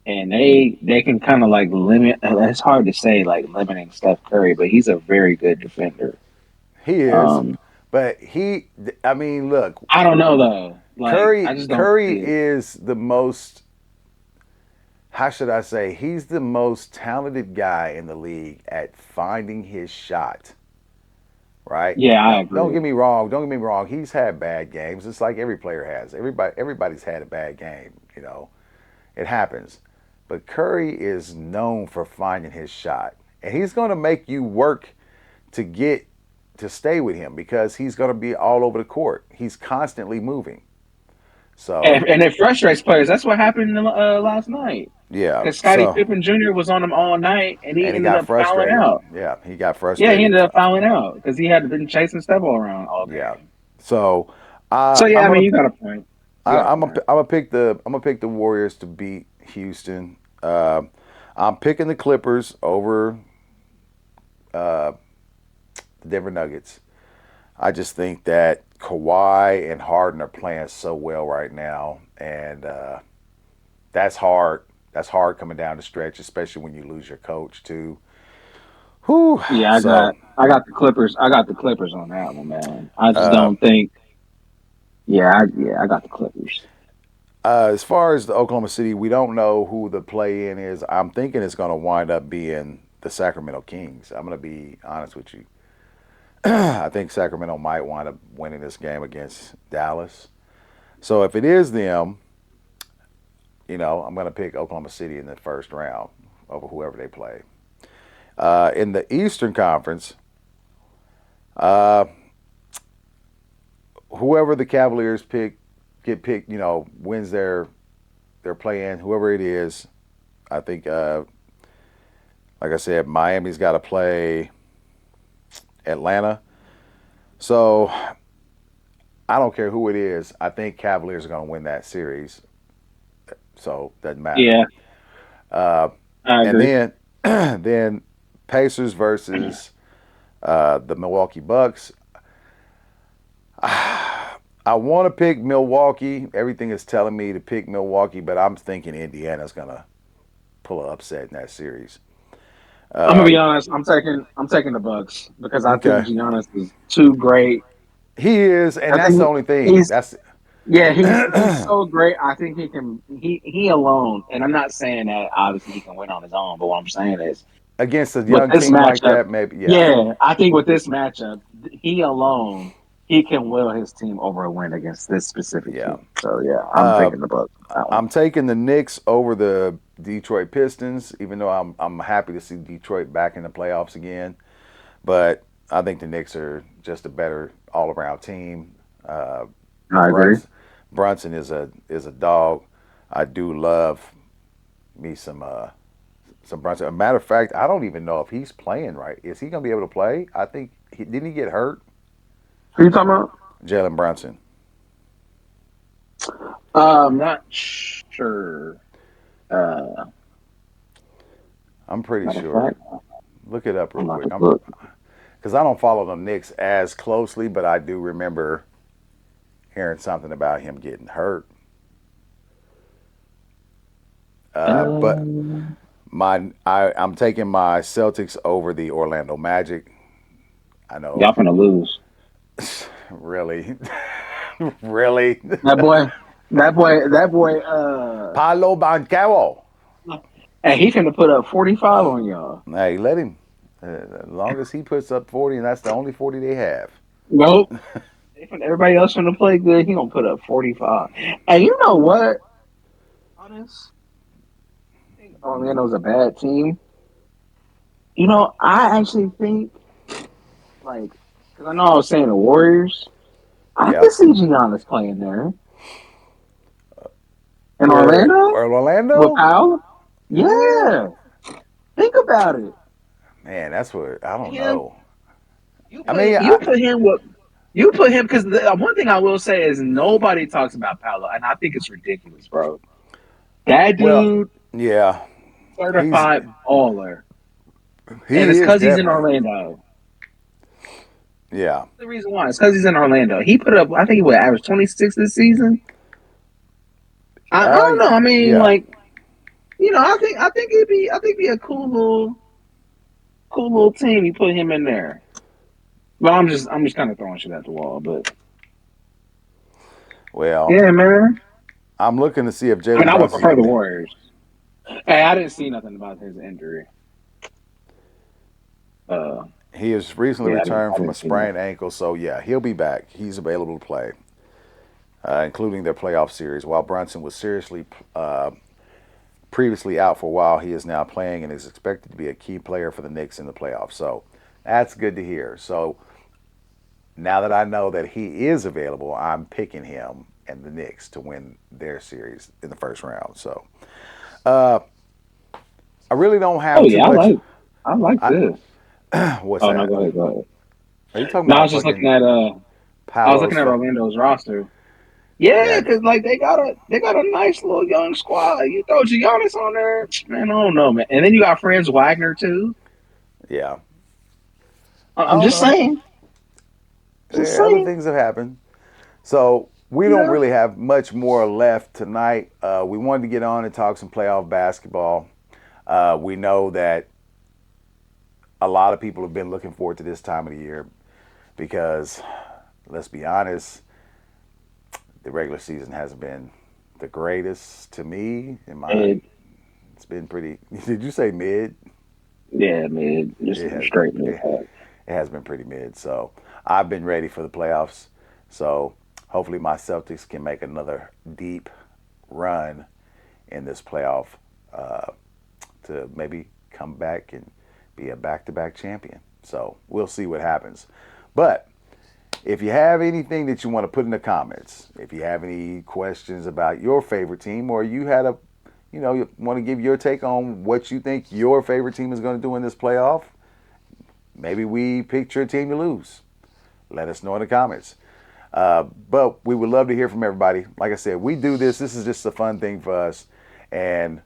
[SPEAKER 2] and they can kind of like limit. It's hard to say like limiting Steph Curry, but he's a very good defender.
[SPEAKER 1] He is,
[SPEAKER 2] Um,
[SPEAKER 1] but he. I mean, look,
[SPEAKER 2] I don't know though. Like I just don't
[SPEAKER 1] Curry
[SPEAKER 2] see it.
[SPEAKER 1] is the most. How should I say? He's the most talented guy in the league at finding his shot. Right?
[SPEAKER 2] Yeah, I
[SPEAKER 1] Now, don't
[SPEAKER 2] agree.
[SPEAKER 1] get me wrong. Don't get me wrong. He's had bad games. It's like every player has. Everybody's had a bad game. It happens. But Curry is known for finding his shot, and he's going to make you work to get to stay with him because he's going to be all over the court. He's constantly moving. So
[SPEAKER 2] And it frustrates players. That's what happened last night.
[SPEAKER 1] yeah.
[SPEAKER 2] Because Scottie Pippen Jr. was on him all night, and he
[SPEAKER 1] And he
[SPEAKER 2] ended
[SPEAKER 1] got
[SPEAKER 2] up fouling
[SPEAKER 1] frustrated.
[SPEAKER 2] out.
[SPEAKER 1] Yeah, he got
[SPEAKER 2] Yeah, he
[SPEAKER 1] frustrated.
[SPEAKER 2] ended up fouling out because he had been chasing Steph around all
[SPEAKER 1] Yeah.
[SPEAKER 2] game.
[SPEAKER 1] So
[SPEAKER 2] So yeah,
[SPEAKER 1] I'm
[SPEAKER 2] I mean,
[SPEAKER 1] gonna
[SPEAKER 2] you got a point. You got a point.
[SPEAKER 1] I'm gonna pick the Warriors to beat Houston. I'm picking the Clippers over uh, the Denver Nuggets. I just think that Kawhi and Harden are playing so well right now, and that's hard. That's hard coming down the stretch, especially when you lose your coach too. Whew.
[SPEAKER 2] Yeah,
[SPEAKER 1] So
[SPEAKER 2] I got the Clippers. I got the Clippers on that one, man. I just
[SPEAKER 1] uh,
[SPEAKER 2] don't think. Yeah, I got the Clippers.
[SPEAKER 1] as far as the Oklahoma City, we don't know who the play in is. I'm thinking it's going to wind up being the Sacramento Kings. I'm going to be honest with you. I think Sacramento might wind up winning this game against Dallas. So if it is them, I'm going to pick Oklahoma City in the first round over whoever they play. In the Eastern Conference, uh, whoever the Cavaliers get picked, wins their play in, whoever it is, I think Like I said, Miami's got to play Atlanta. So I don't care who it is. I think Cavaliers are going to win that series. So doesn't matter.
[SPEAKER 2] Yeah,
[SPEAKER 1] Uh,
[SPEAKER 2] I
[SPEAKER 1] and
[SPEAKER 2] agree.
[SPEAKER 1] then then Pacers versus the Milwaukee Bucks. I want to pick Milwaukee. Everything is telling me to pick Milwaukee, but I'm thinking Indiana's going to pull an upset in that series.
[SPEAKER 2] I'm gonna
[SPEAKER 1] Uh,
[SPEAKER 2] be honest. I'm taking the Bucks because I think
[SPEAKER 1] okay.
[SPEAKER 2] Giannis is too great.
[SPEAKER 1] He is, and
[SPEAKER 2] I
[SPEAKER 1] that's the
[SPEAKER 2] think
[SPEAKER 1] only thing.
[SPEAKER 2] he's
[SPEAKER 1] That's
[SPEAKER 2] yeah he's so great. I think he alone. And I'm not saying that obviously he can win on his own, but what I'm saying is
[SPEAKER 1] against a
[SPEAKER 2] with
[SPEAKER 1] young
[SPEAKER 2] this
[SPEAKER 1] team like
[SPEAKER 2] matchup,
[SPEAKER 1] that, maybe, yeah.
[SPEAKER 2] yeah, I think with this matchup, he alone he can will his team over a win against this specific
[SPEAKER 1] Yeah.
[SPEAKER 2] team. So yeah, I'm
[SPEAKER 1] Uh,
[SPEAKER 2] taking the Bucks on that one.
[SPEAKER 1] I'm taking the Knicks over the Detroit Pistons, even though I'm happy to see Detroit back in the playoffs again. But I think the Knicks are just a better all around team. Uh,
[SPEAKER 2] I agree.
[SPEAKER 1] Brunson, Brunson is a dog. I do love me some Brunson. A matter of fact, I don't even know if he's playing right. Is he going to be able to play? I think didn't he get hurt?
[SPEAKER 2] Who you talking about?
[SPEAKER 1] Jalen Brunson.
[SPEAKER 2] Not sure. Uh,
[SPEAKER 1] I'm pretty
[SPEAKER 2] Matter of
[SPEAKER 1] sure.
[SPEAKER 2] fact,
[SPEAKER 1] Look it up
[SPEAKER 2] I'm
[SPEAKER 1] real
[SPEAKER 2] about
[SPEAKER 1] quick.
[SPEAKER 2] to look.
[SPEAKER 1] Because I don't follow the Knicks as closely, but I do remember hearing something about him getting hurt. But
[SPEAKER 2] Um,
[SPEAKER 1] I'm taking my Celtics over the Orlando Magic. I
[SPEAKER 2] y'all
[SPEAKER 1] know,
[SPEAKER 2] finna lose.
[SPEAKER 1] really, really.
[SPEAKER 2] That boy, that boy.
[SPEAKER 1] Paolo Banquero.
[SPEAKER 2] Hey, he finna put up 45 on y'all.
[SPEAKER 1] Hey, let him. As long as he puts up 40, and that's the only 40 they have.
[SPEAKER 2] Nope. Everybody else finna play good. He gonna put up 45. And you know what? Honest, I think Orlando's a bad team. I actually think like because I know I was saying the Warriors. I
[SPEAKER 1] Yeah.
[SPEAKER 2] can see Giannis playing there in
[SPEAKER 1] Where
[SPEAKER 2] Orlando with
[SPEAKER 1] Orlando?
[SPEAKER 2] Powell.
[SPEAKER 1] Yeah.
[SPEAKER 2] Yeah, think about it.
[SPEAKER 1] Man, that's what I don't
[SPEAKER 2] Him,
[SPEAKER 1] know.
[SPEAKER 2] you
[SPEAKER 1] I
[SPEAKER 2] put
[SPEAKER 1] mean,
[SPEAKER 2] you put him with you put him because one thing I will say is nobody talks about Paolo, and I think it's ridiculous, bro. That
[SPEAKER 1] well,
[SPEAKER 2] dude,
[SPEAKER 1] yeah, he's
[SPEAKER 2] certified baller, and
[SPEAKER 1] he
[SPEAKER 2] it's
[SPEAKER 1] is
[SPEAKER 2] because he's in
[SPEAKER 1] definitely.
[SPEAKER 2] Orlando.
[SPEAKER 1] Yeah.
[SPEAKER 2] The reason why it's because he's in Orlando. He put up, I think he would average 26 this season. I
[SPEAKER 1] Uh,
[SPEAKER 2] don't know. I mean,
[SPEAKER 1] yeah.
[SPEAKER 2] like I think it'd be a cool little team. You put him in there. But I'm just kind of throwing shit at the wall. But
[SPEAKER 1] Well,
[SPEAKER 2] yeah, man.
[SPEAKER 1] I'm looking to see if
[SPEAKER 2] I mean,
[SPEAKER 1] Jalen
[SPEAKER 2] I would
[SPEAKER 1] Brunson's
[SPEAKER 2] prefer
[SPEAKER 1] going
[SPEAKER 2] the
[SPEAKER 1] to be.
[SPEAKER 2] Warriors. Hey, I didn't see nothing about his injury. Uh,
[SPEAKER 1] He has recently
[SPEAKER 2] yeah, I didn't.
[SPEAKER 1] returned
[SPEAKER 2] I
[SPEAKER 1] from a
[SPEAKER 2] didn't see nothing.
[SPEAKER 1] sprained ankle, so yeah, he'll be back. He's available to play, including their playoff series. While Brunson was seriously previously out for a while, he is now playing and is expected to be a key player for the Knicks in the playoffs. So that's good to hear. So now that I know that he is available, I'm picking him and the Knicks to win their series in the first round. So I really don't
[SPEAKER 2] Oh
[SPEAKER 1] have too
[SPEAKER 2] yeah, I
[SPEAKER 1] much.
[SPEAKER 2] like. I like
[SPEAKER 1] I,
[SPEAKER 2] this.
[SPEAKER 1] what's
[SPEAKER 2] Oh no,
[SPEAKER 1] that?
[SPEAKER 2] go ahead, go ahead.
[SPEAKER 1] Are you talking
[SPEAKER 2] No, I was
[SPEAKER 1] about
[SPEAKER 2] just looking
[SPEAKER 1] fucking
[SPEAKER 2] at I was
[SPEAKER 1] Palos?
[SPEAKER 2] looking at Orlando's roster. Yeah,
[SPEAKER 1] Yeah,
[SPEAKER 2] because like they got a nice little young squad. You throw Giannis on there, man. I don't know, man. And then you got Franz Wagner too.
[SPEAKER 1] yeah. I
[SPEAKER 2] I'm
[SPEAKER 1] don't
[SPEAKER 2] just
[SPEAKER 1] know.
[SPEAKER 2] saying, just
[SPEAKER 1] Other
[SPEAKER 2] saying.
[SPEAKER 1] things have happened. So we don't
[SPEAKER 2] Yeah,
[SPEAKER 1] really have much more left tonight. We wanted to get on and talk some playoff basketball. We know that a lot of people have been looking forward to this time of the year because, let's be honest, the regular season hasn't been the greatest to me.
[SPEAKER 2] mid.
[SPEAKER 1] It's been pretty. Did you say mid?
[SPEAKER 2] Yeah, mid. Just
[SPEAKER 1] It has.
[SPEAKER 2] straight mid.
[SPEAKER 1] It, it has been pretty mid. So I've been ready for the playoffs. So hopefully my Celtics can make another deep run in this playoff uh, to maybe come back and be a back-to-back champion. So we'll see what happens. But if you have anything that you want to put in the comments, if you have any questions about your favorite team, or you had you want to give your take on what you think your favorite team is going to do in this playoff. Maybe we picked your team to lose. Let us know in the comments. But we would love to hear from everybody. Like I said, we do this. This is just a fun thing for us. And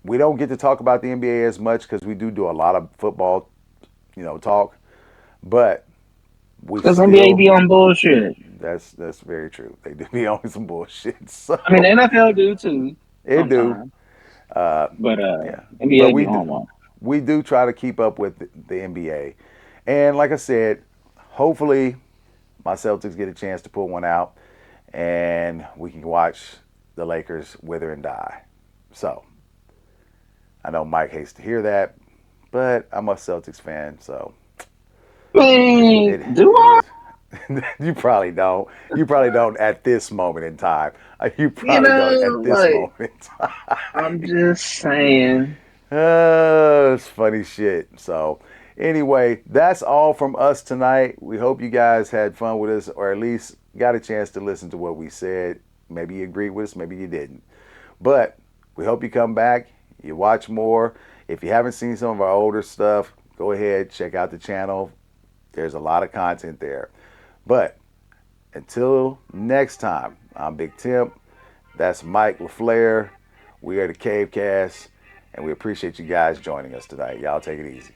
[SPEAKER 1] we don't get to talk about the NBA as much because we do a lot of football, talk. But we
[SPEAKER 2] Because NBA
[SPEAKER 1] still,
[SPEAKER 2] be on bullshit.
[SPEAKER 1] that's very true. They do be on some bullshit. So
[SPEAKER 2] I mean, the NFL do too
[SPEAKER 1] it do.
[SPEAKER 2] sometimes,
[SPEAKER 1] Uh,
[SPEAKER 2] but
[SPEAKER 1] yeah. But
[SPEAKER 2] NBA be on one.
[SPEAKER 1] we do try to keep up with the NBA. And like I said, hopefully my Celtics get a chance to pull one out and we can watch the Lakers wither and die. So I know Mike hates to hear that, but I'm a Celtics fan, so it
[SPEAKER 2] Man, do
[SPEAKER 1] it
[SPEAKER 2] I?
[SPEAKER 1] is. You probably don't. You probably don't at this moment in time. You
[SPEAKER 2] You
[SPEAKER 1] probably don't at
[SPEAKER 2] know,
[SPEAKER 1] this
[SPEAKER 2] like
[SPEAKER 1] moment in time.
[SPEAKER 2] I'm just saying.
[SPEAKER 1] It's funny shit. So, anyway, that's all from us tonight. We hope you guys had fun with us, or at least got a chance to listen to what we said. Maybe you agreed with us, maybe you didn't. But we hope you come back, you watch more. If you haven't seen some of our older stuff, go ahead, check out the channel. There's a lot of content there. But until next time, I'm Big Tim. That's Mike LaFleur. We are the Cavecast, and we appreciate you guys joining us tonight. Y'all take it easy.